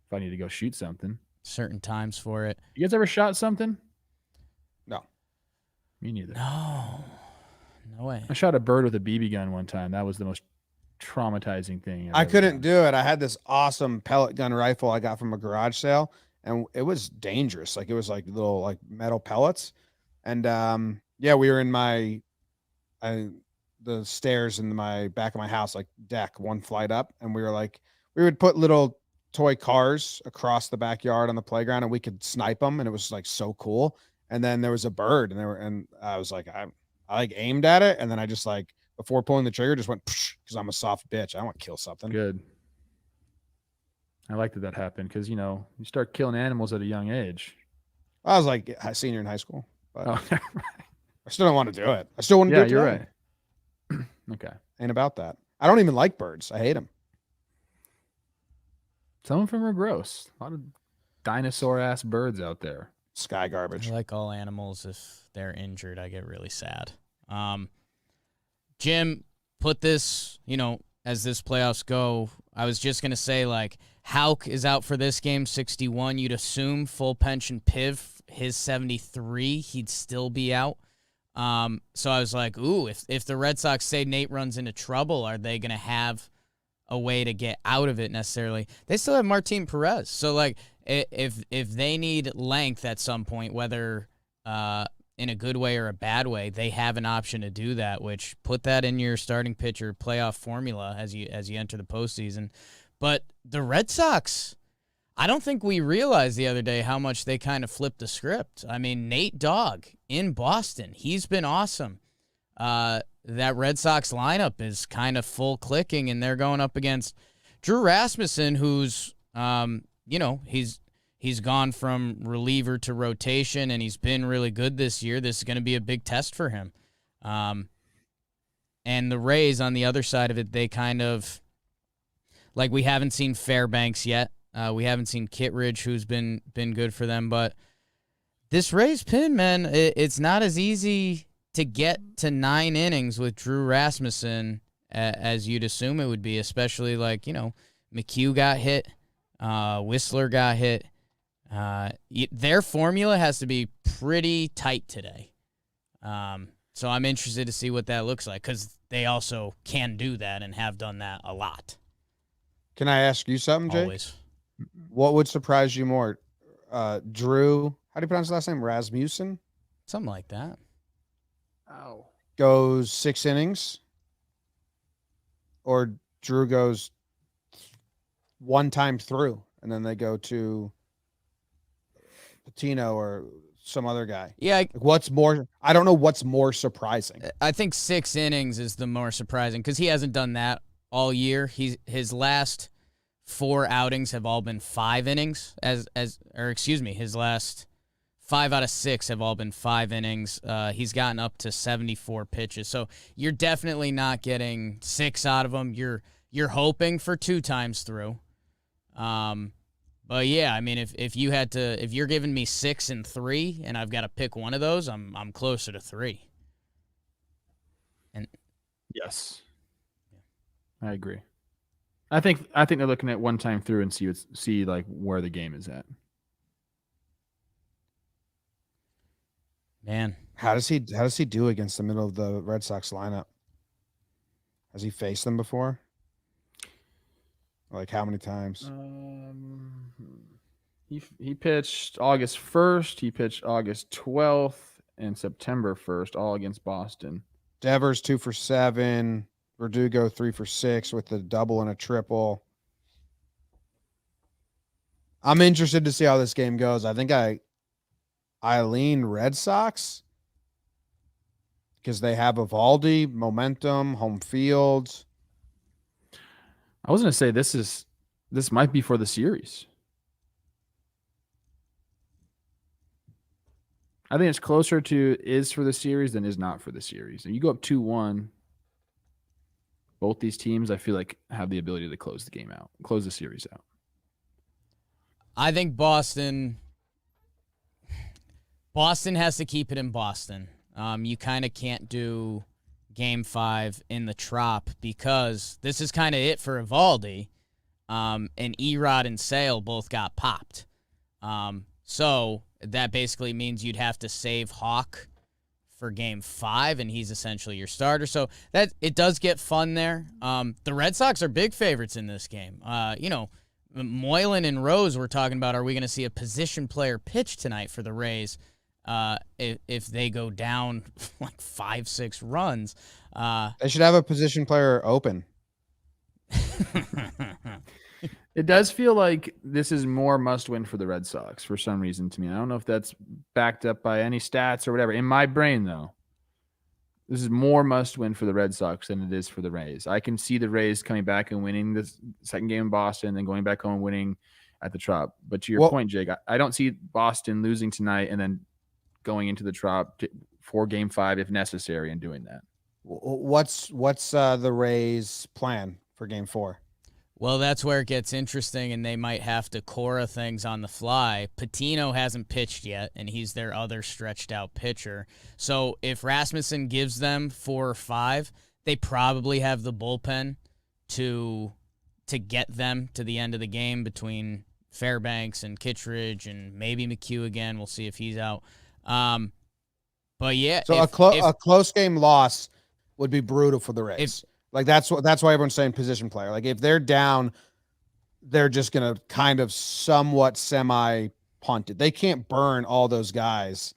if I need to go shoot something. Certain times for it. You guys ever shot something? No. Me neither. No way. I shot a bird with a BB gun one time. That was the most traumatizing thing. I couldn't do it. I had this awesome pellet gun rifle I got from a garage sale, and it was dangerous. Like it was like little like metal pellets. And we were in the stairs in my back of my house, like deck, one flight up, and we would put little toy cars across the backyard on the playground, and we could snipe them, and it was like so cool. And then there was a bird, and I was like, I like aimed at it, and then I just like before pulling the trigger, just went because I'm a soft bitch. I want to kill something. Good. I like that happened because you start killing animals at a young age. I was like a senior in high school, but Oh, I still don't want to do it. I still want to do it. you're today. right. Okay. Ain't about that. I don't even like birds. I hate them. Some of them are gross. A lot of dinosaur ass birds out there. Sky garbage. I like all animals. If they're injured, I get really sad. Jim, put this, as this playoffs go, I was just going to say, like, Houck is out for this game, 61. You'd assume full pension Piv, his 73, he'd still be out. So I was like, ooh, if the Red Sox say Nate runs into trouble, are they going to have a way to get out of it necessarily? They still have Martin Perez. So, like, if they need length at some point, whether in a good way or a bad way, they have an option to do that, which put that in your starting pitcher playoff formula as you enter the postseason. But the Red Sox, I don't think we realized the other day how much they kind of flipped the script. I mean, Nate Dogg in Boston, he's been awesome. That Red Sox lineup is kind of full clicking, and they're going up against Drew Rasmussen, who's, he's gone from reliever to rotation, and he's been really good this year. This is going to be a big test for him. And the Rays, on the other side of it, they kind of, like, we haven't seen Fairbanks yet. We haven't seen Kittredge, who's been good for them. But this Rays pin, man, it's not as easy to get to 9 innings with Drew Rasmussen as you'd assume it would be, especially like, McHugh got hit, Whistler got hit. Their formula has to be pretty tight today. So I'm interested to see what that looks like because they also can do that and have done that a lot. Can I ask you something, Jake? Always. What would surprise you more? Drew, how do you pronounce his last name? Rasmussen? Something like that. Ow. Goes 6 innings? Or Drew goes one time through, and then they go to Patino or some other guy? Yeah, What's more? I don't know what's more surprising. I think 6 innings is the more surprising because he hasn't done that all year. His last 4 outings have all been 5 innings. His last 5 out of 6 have all been 5 innings. He's gotten up to 74 pitches. So you're definitely not getting 6 out of him. You're hoping for 2 times through. But yeah, I mean, if you're giving me 6 and 3, and I've got to pick one of those, I'm closer to 3. And Yes, I agree. I think they're looking at 1 time through and see like where the game is at. Man, How does he do against the middle of the Red Sox lineup? Has he faced them before? Like how many times? He pitched August 1st. He pitched August 12th and September 1st, all against Boston. Devers 2 for 7. Verdugo 3 for 6 with a double and a triple. I'm interested to see how this game goes. I think I lean Red Sox because they have Evaldi, momentum, home field. I was going to say this might be for the series. I think it's closer to is for the series than is not for the series. If you go up 2-1, both these teams, I feel like, have the ability to close the series out. I think Boston has to keep it in Boston. You kind of can't do Game 5 in the Trop because this is kind of it for Evaldi. And Erod and Sale both got popped. So that basically means you'd have to save Hawk for Game 5, and he's essentially your starter. So that it does get fun there. The Red Sox are big favorites in this game. Moylan and Rose were talking about, are we going to see a position player pitch tonight for the Rays if they go down like 5-6 runs? They should have a position player open. It does feel like this is more must-win for the Red Sox for some reason to me. I don't know if that's backed up by any stats or whatever. In my brain, though, this is more must-win for the Red Sox than it is for the Rays. I can see the Rays coming back and winning this second game in Boston and then going back home and winning at the Trop. But to your point, Jake, I don't see Boston losing tonight and then going into the Trop for Game 5 if necessary and doing that. What's the Rays' plan for Game 4? Well, that's where it gets interesting, and they might have to Cora things on the fly. Patino hasn't pitched yet, and he's their other stretched-out pitcher. So if Rasmussen gives them 4 or 5, they probably have the bullpen to get them to the end of the game between Fairbanks and Kittredge and maybe McHugh again. We'll see if he's out. But yeah, so a close game loss would be brutal for the Rays. Like that's why everyone's saying position player. Like if they're down, they're just gonna kind of somewhat semi punt it. They can't burn all those guys.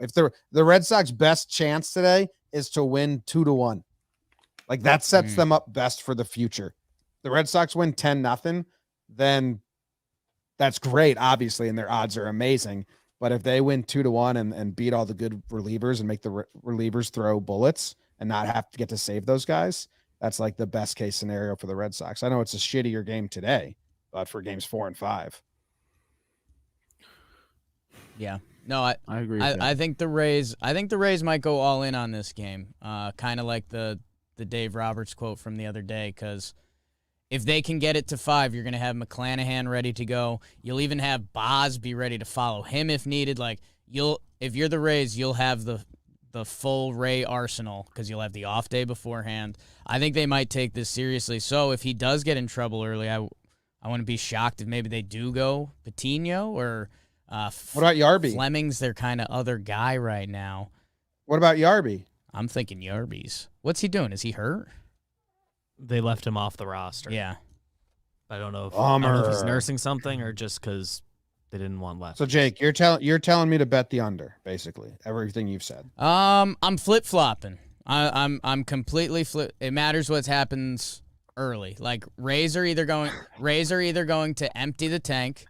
If the Red Sox best chance today is to win 2-1, like that sets them up best for the future. The Red Sox win 10-0, then that's great, obviously, and their odds are amazing. But if they win 2-1 and beat all the good relievers and make the relievers throw bullets and not have to get to save those guys, that's like the best case scenario for the Red Sox. I know it's a shittier game today, but for games 4 and 5. Yeah. No, I agree. I think the Rays might go all in on this game. Kind of like the Dave Roberts quote from the other day, because if they can get it to 5, you're going to have McClanahan ready to go. You'll even have Boz be ready to follow him if needed. Like if you're the Rays, you'll have the full Ray arsenal because you'll have the off day beforehand. I think they might take this seriously. So if he does get in trouble early, I wouldn't be shocked if maybe they do go Patino or what about Yarby? Fleming's their kind of other guy right now. What about Yarby? I'm thinking Yarby's. What's he doing? Is he hurt? They left him off the roster. Yeah. I don't know if he's Bummer. nursing something or just because they didn't want left. So Jake, you're telling me to bet the under, basically everything you've said. I'm flip-flopping. I'm completely flip. It matters what happens early. Like Rays are either going to empty the tank,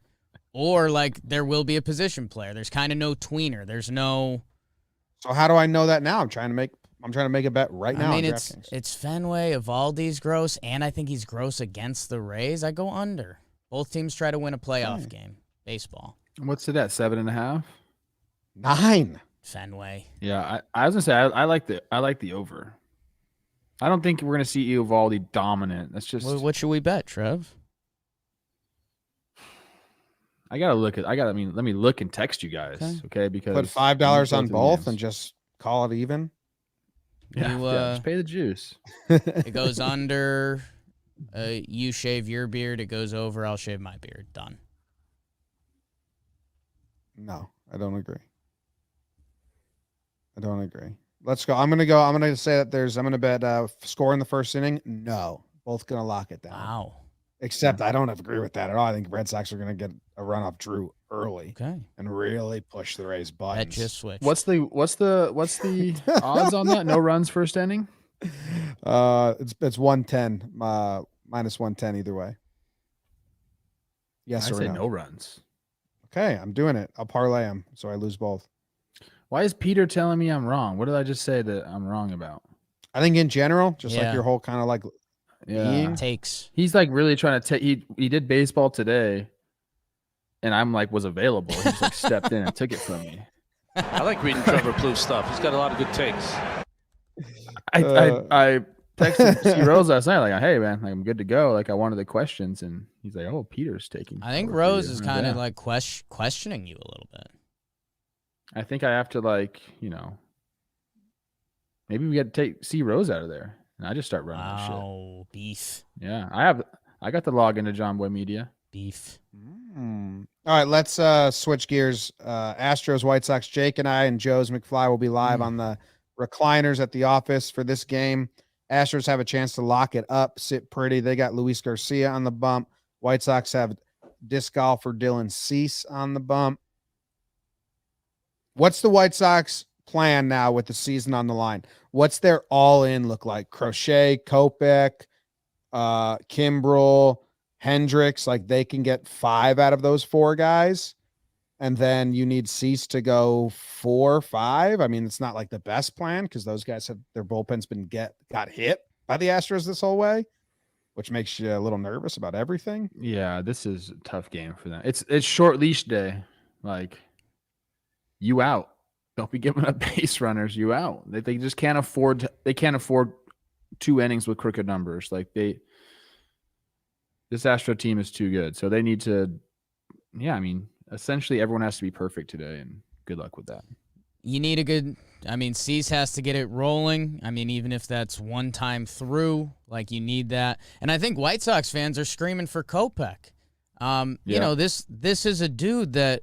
or like there will be a position player. There's kind of no tweener. There's no. So how do I know that now? I'm trying to make I'm trying to make a bet right now on it's DraftKings. it's Fenway. Evaldi's gross, and I think he's gross against the Rays. I go under. Both teams try to win a playoff game. Baseball. What's it at? 7.5. 9. Fenway. Yeah, I was gonna say I like the over. I don't think we're gonna see Eovaldi dominant. That's just What should we bet, Trev? let me look and text you guys, okay? Because Put $5 on both games. and just call it even. Yeah, You, just pay the juice. It goes under. You shave your beard. It goes over. I'll shave my beard. Done. No, I don't agree. Let's go. I'm gonna say that I'm gonna bet score in the first inning. No, both gonna lock it down. Wow. Except I don't agree with that at all. I think Red Sox are gonna get a run off Drew early Okay. and really push the Rays Bet buttons. just switch. What's the odds on that? No runs first inning? It's 110, minus 110 either way. Yes I or say no? no runs. Okay, I'm doing it. I'll parlay them so I lose both. Why is Peter telling me I'm wrong? What did I just say that I'm wrong about? I think in general, just like Yeah. your whole kind of like being. Takes. He's like really trying to take. He did baseball today, and I'm like was available. He just like stepped in and took it from me. I like reading Trevor Plouffe's stuff. He's got a lot of good takes. I texted C Rose last night like, hey man, like, I'm good to go. Like I wanted the questions, and he's like, oh, Peter's taking. I think over for Rose you. is I'm kind of yeah. like questioning you a little bit. I think I have to maybe we got to take C Rose out of there, and I just start running that shit. Wow, beef. Yeah, I got to log into JOMBOY Media. Beef. All right, let's switch gears. Astros-White Sox. Jake and I and Joe's McFly will be live on the recliners at the office for this game. Astros have a chance to lock it up, sit pretty. They got Luis Garcia on the bump. White Sox have disc golfer Dylan Cease on the bump. What's the White Sox plan now with the season on the line? What's their all-in look like? Crochet, Kopech, Kimbrel, Hendricks, like they can get 5 out of those 4 guys. And then you need Cease to go 4, 5. I mean, it's not like the best plan because those guys have their bullpen's been got hit by the Astros this whole way, which makes you a little nervous about everything. Yeah, this is a tough game for them. It's short leash day. Like you out. Don't be giving up base runners. You out. They just can't afford. They can't afford 2 innings with crooked numbers. Like this Astro team is too good. So they need to. Yeah, I mean, essentially everyone has to be perfect today, and good luck with that. You need a good. I mean, Cease has to get it rolling. I mean, even if that's one time through, like you need that. And I think White Sox fans are screaming for Kopech. You know, this is a dude that.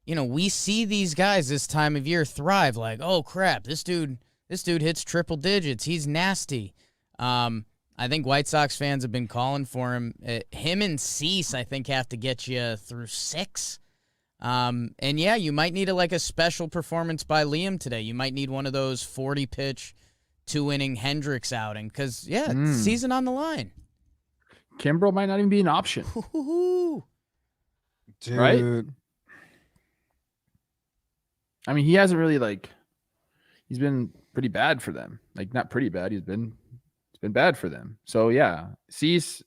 We see these guys this time of year thrive. Like, oh crap, this dude hits triple digits. He's nasty. I think White Sox fans have been calling for him. Him and Cease, I think, have to get you through 6. And yeah, you might need a special performance by Liam today. You might need one of those 40-pitch, 2-inning Hendricks outing because season on the line. Kimbrel might not even be an option. Dude. Right? I mean, he hasn't really he's been pretty bad for them. Like not pretty bad. It's been bad for them. So yeah, Cease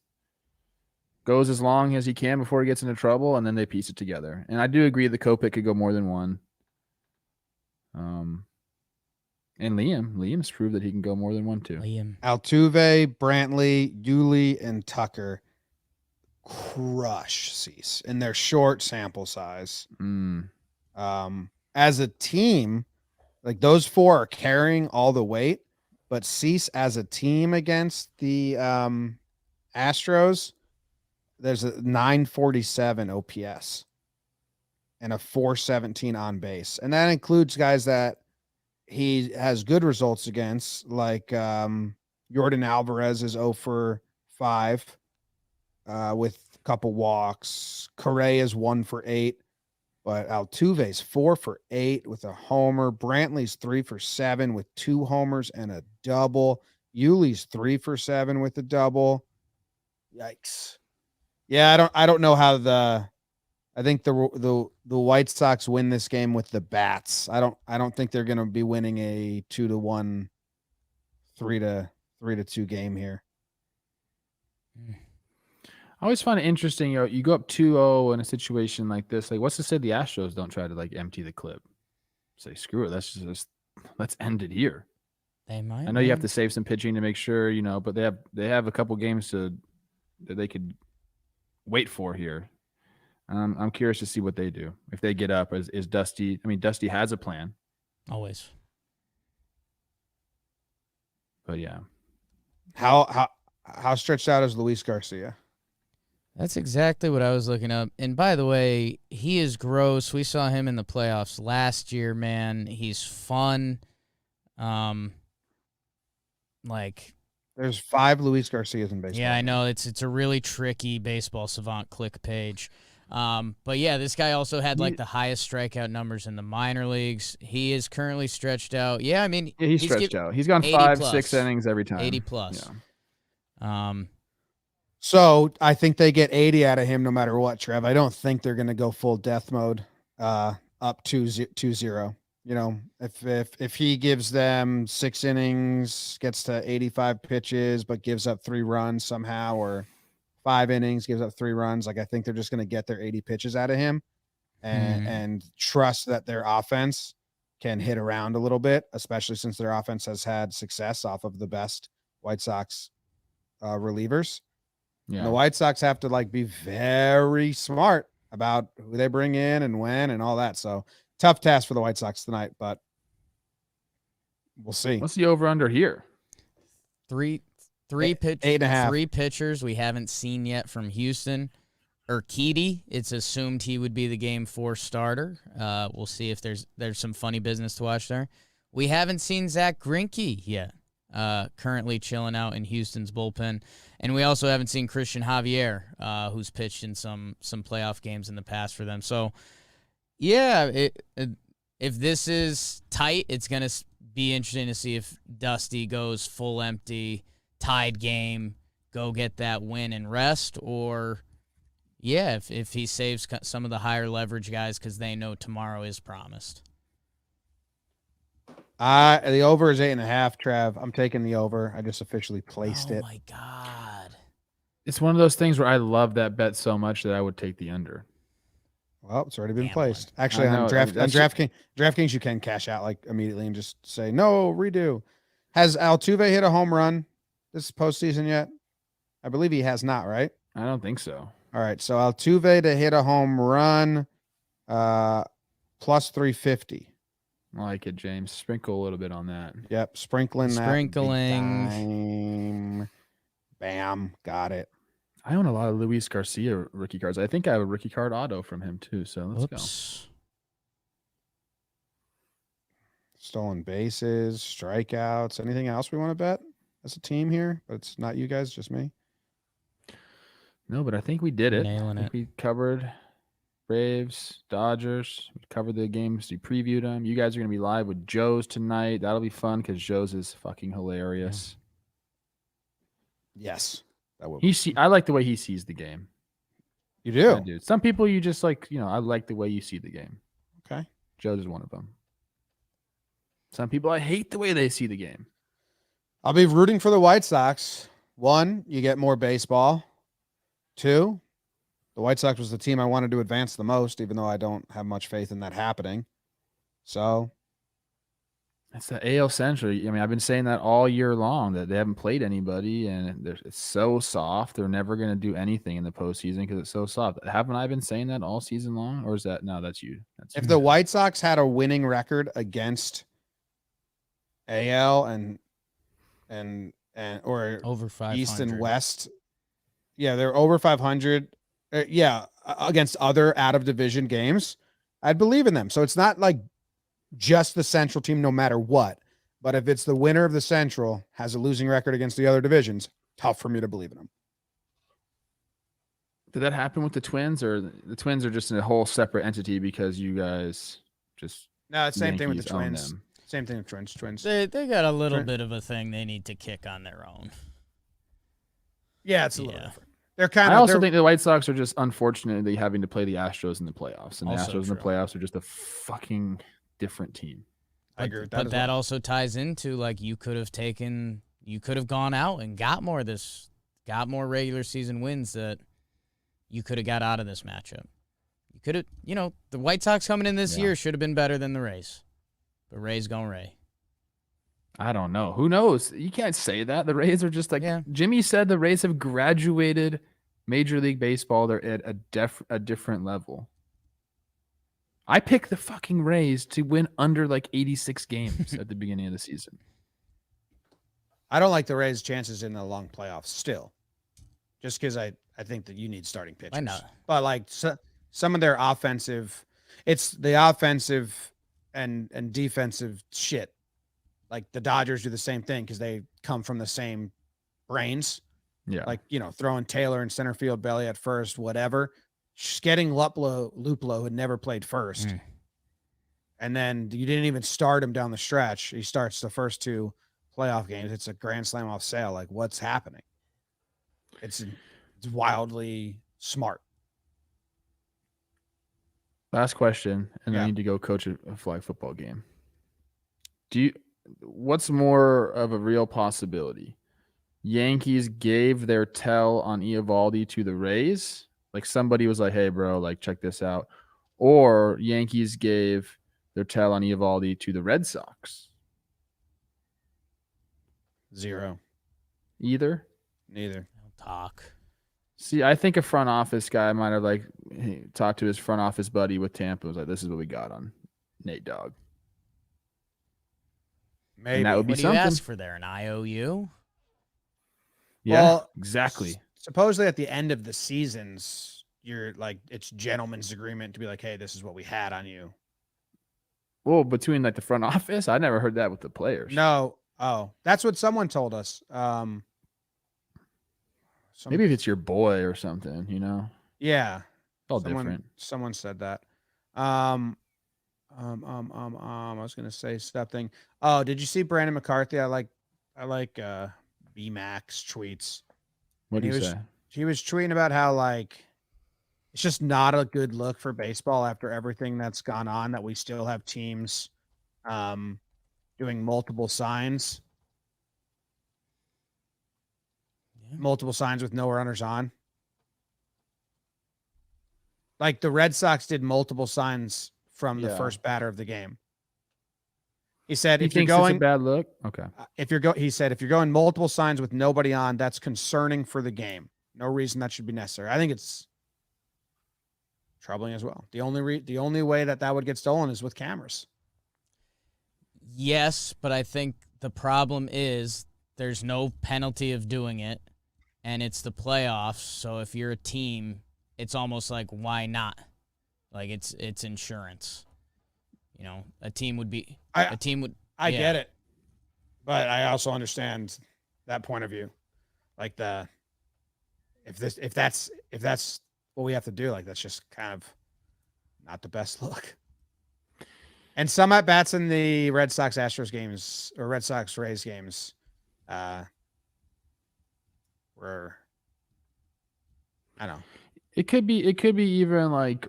goes as long as he can before he gets into trouble, and then they piece it together. And I do agree the Kopech could go more than one. And Liam's proved that he can go more than one too. Altuve, Brantley, Yuli, and Tucker crush Cease in their short sample size. As a team, like those 4 are carrying all the weight, but Cease as a team against the Astros, there's a 947 OPS and a 417 on base. And that includes guys that he has good results against, like Yordan Alvarez is 0 for 5 with a couple walks. Correa is 1 for 8. But Altuve's 4 for 8 with a homer. Brantley's 3 for 7 with 2 homers and a double. Yuli's 3 for 7 with a double. Yikes! Yeah, I don't know how I think the White Sox win this game with the bats. I don't think they're going to be winning a 2-1 3-2 game here. I always find it interesting. You go up 2-0 in a situation like this. Like, what's to say the Astros don't try to like empty the clip? Say, screw it. Let's end it here. They might. I know you have to save some pitching to make sure, but they have a couple games that they could wait for here. I'm curious to see what they do if they get up. Is Dusty? I mean, Dusty has a plan. Always. But yeah, How stretched out is Luis Garcia? That's exactly what I was looking up. And by the way, he is gross. We saw him in the playoffs last year, man. He's fun. There's 5 Luis Garcias in baseball. Yeah, I know. It's a really tricky Baseball Savant click page. But yeah, this guy also had like the highest strikeout numbers in the minor leagues. He is currently stretched out. Yeah, I mean, he's stretched out. He's gone 5-6 innings every time. 80 plus. Yeah. So I think they get 80 out of him no matter what, Trev. I don't think they're going to go full death mode up 2-0. If he gives them 6 innings, gets to 85 pitches, but gives up 3 runs somehow, or 5 innings, gives up 3 runs, like I think they're just going to get their 80 pitches out of him and trust that their offense can hit around a little bit, especially since their offense has had success off of the best White Sox relievers. Yeah. And the White Sox have to like be very smart about who they bring in and when and all that. So tough task for the White Sox tonight, but we'll see. What's the over under here? 3 pitchers we haven't seen yet from Houston. Urquidy, it's assumed he would be the game 4 starter. We'll see if there's some funny business to watch there. We haven't seen Zach Greinke yet. Currently chilling out in Houston's bullpen. And we also haven't seen Christian Javier, who's pitched in some playoff games in the past for them. So, yeah, if this is tight, it's going to be interesting to see if Dusty goes full empty, tied game, go get that win and rest, or, yeah, if he saves some of the higher leverage guys because they know tomorrow is promised. The over is 8.5, Trev. I'm taking the over. I just officially placed it. Oh my God. It's one of those things where I love that bet so much that I would take the under. Well, it's already been Gambling. placed. Actually, on DraftKings, you can cash out like immediately and just say no, redo. Has Altuve hit a home run this postseason yet? I believe he has not, right? I don't think so. All right, so Altuve to hit a home run, plus 350. I like it, James. Sprinkle a little bit on that. Yep, sprinkling. Sprinkling. Bam, got it. I own a lot of Luis Garcia rookie cards. I think I have a rookie card auto from him too. So let's go. Stolen bases, strikeouts, anything else we want to bet as a team here? But it's not you guys, just me. No, but I think we did it. Nailing I think we covered Braves, Dodgers. We covered the games. We previewed them. You guys are going to be live with Joe's tonight. That'll be fun because Joe's is fucking hilarious. Yes, that will. I like the way he sees the game. You do? I do. Some people you just like, I like the way you see the game. Okay. Joe's is one of them. Some people I hate the way they see the game. I'll be rooting for the White Sox. 1, you get more baseball. 2, the White Sox was the team I wanted to advance the most, even though I don't have much faith in that happening. So it's the AL Central. I mean, I've been saying that all year long that they haven't played anybody, and it's so soft. They're never going to do anything in the postseason because it's so soft. Haven't I been saying that all season long, or is that no? That's you. If the White Sox had a winning record against AL and or over 500. East and West, yeah, they're over 500. Against other out of division games, I'd believe in them. So it's not like just the Central team, no matter what. But if it's the winner of the Central has a losing record against the other divisions, tough for me to believe in them. Did that happen with the Twins, or the Twins are just in a whole separate entity because you guys just no? It's same thing with the Yankees own Twins. them? Same thing with Twins. They got a little bit of a thing they need to kick on their own. Yeah, it's a little different. I also think the White Sox are just unfortunately having to play the Astros in the playoffs, and the Astros in the playoffs are just a fucking different team. I agree with that. But that also ties into like you could have taken You could have gone out and got more regular season wins that you could have got out of this matchup. You could have, the White Sox coming in this year should have been better than the Rays. But Rays going Ray. I don't know. Who knows? You can't say that. The Rays are just Jimmy said the Rays have graduated Major League Baseball. They're at a different level. I picked the fucking Rays to win under 86 games at the beginning of the season. I don't like the Rays' chances in the long playoffs still. Just because I think that you need starting pitchers. Why not? But some of their offensive, it's the offensive and defensive shit. Like the Dodgers do the same thing because they come from the same brains. Yeah. Throwing Taylor in center field, Belly at first, whatever. Just getting Luplow had never played first. And then you didn't even start him down the stretch. He starts the first 2 playoff games. It's a grand slam off Sale. Like, what's happening? It's wildly smart. Last question, and I need to go coach a flag football game. What's more of a real possibility? Yankees gave their tell on Eovaldi to the Rays. Like somebody was like, hey, bro, check this out. Or Yankees gave their tell on Eovaldi to the Red Sox. 0. Either? Neither. Don't talk. See, I think a front office guy might have talked to his front office buddy with Tampa. Was like, this is what we got on Nate Dogg. Maybe. And that would be What do something. you ask for there? An IOU? Yeah, Well, exactly. Supposedly at the end of the seasons, you're it's gentleman's agreement to be like, hey, this is what we had on you. Well, between the front office, I never heard that with the players. No. Oh, that's what someone told us. Maybe if it's your boy or something, Yeah. It's all different. Someone said that. I was gonna say something. Oh, did you see Brandon McCarthy? I like BMAX tweets. What did he say? He was tweeting about how it's just not a good look for baseball after everything that's gone on, that we still have teams doing multiple signs. Yeah. Multiple signs with no runners on. Like the Red Sox did multiple signs from the first batter of the game. He said, if you're going, it's a bad look. Okay. He said, if you're going multiple signs with nobody on, that's concerning for the game. No reason that should be necessary. I think it's troubling as well. The only way that would get stolen is with cameras. Yes, but I think the problem is there's no penalty of doing it, and it's the playoffs. So if you're a team, it's almost like, why not? Like it's insurance. A team would be I get it, but I also understand that point of view. Like if that's what we have to do, that's just kind of not the best look. And some at bats in the Red Sox Astros games or Red Sox Rays games were, I don't know. It could be even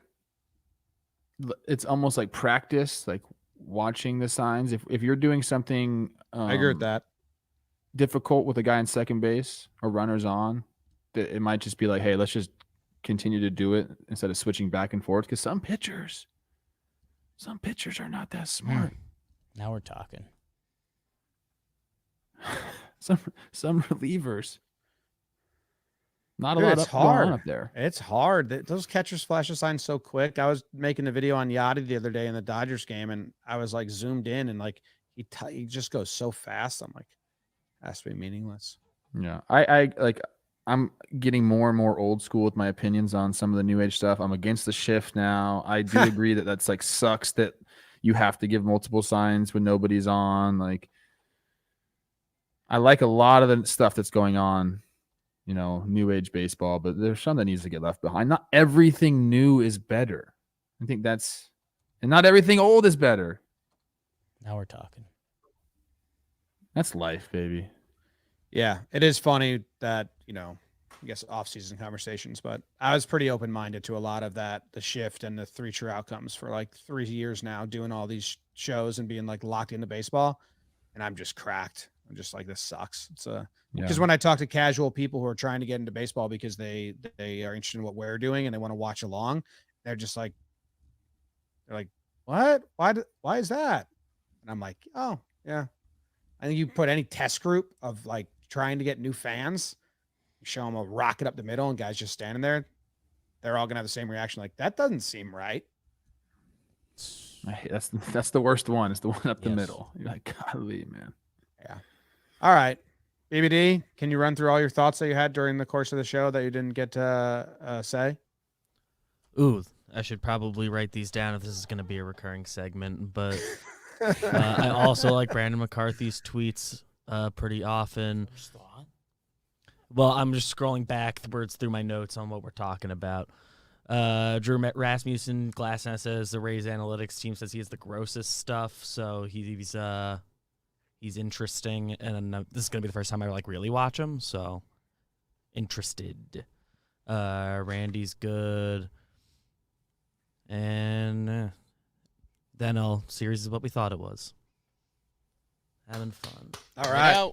it's almost like practice, watching the signs. If you're doing something I agree with that. difficult with a guy in second base or runners on, that it might just be like, hey, let's just continue to do it instead of switching back and forth. Because some pitchers are not that smart. Now we're talking. Some relievers. Not Dude, a lot it's going hard on up there. It's hard. Those catchers flash the sign so quick. I was making a video on Yachty the other day in the Dodgers game, and I was zoomed in, and he just goes so fast. I'm like, has to be meaningless. Yeah, I'm getting more and more old school with my opinions on some of the new age stuff. I'm against the shift now. I do agree that that's sucks that you have to give multiple signs when nobody's on. I like a lot of the stuff that's going on, new age baseball, but there's some that needs to get left behind. Not everything new is better. I think and not everything old is better. Now we're talking. That's life, baby. Yeah, it is funny that, I guess off-season conversations, but I was pretty open-minded to a lot of that, the shift and the 3 true outcomes for 3 years now, doing all these shows and being locked into baseball. And I'm just cracked. I'm just like, this sucks. It's Yeah. because when I talk to casual people who are trying to get into baseball because they are interested in what we're doing and they want to watch along, they're just like, what? Why is that? And I'm like, oh yeah. I think you put any test group of like trying to get new fans, you show them a rocket up the middle and guys just standing there, they're all gonna have the same reaction. Like, that doesn't seem right. That's the worst one. It's the one up the Yes. middle. You're like, golly, man. Yeah. All right. BBD, can you run through all your thoughts that you had during the course of the show that you didn't get to say? Ooh, I should probably write these down if this is going to be a recurring segment. But I also like Brandon McCarthy's tweets pretty often. Well, I'm just scrolling backwards through my notes on what we're talking about. Drew Rasmussen, Glasshouse says the Rays analytics team says he has the grossest stuff, so he's interesting, and this is gonna be the first time I like really watch him, so interested. Randy's good, and then series is what we thought it was. Having fun. All right.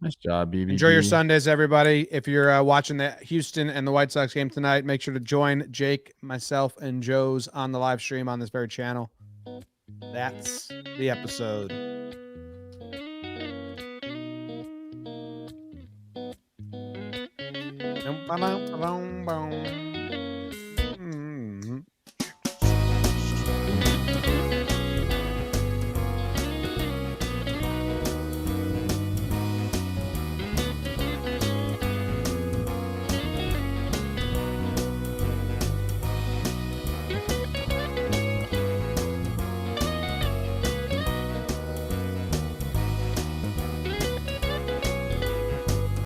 Nice job, BB. Enjoy your Sundays, everybody. If you're watching the Houston and the White Sox game tonight, make sure to join Jake, myself, and Joe's on the live stream on this very channel. That's the episode. Boom, boom, boom, boom.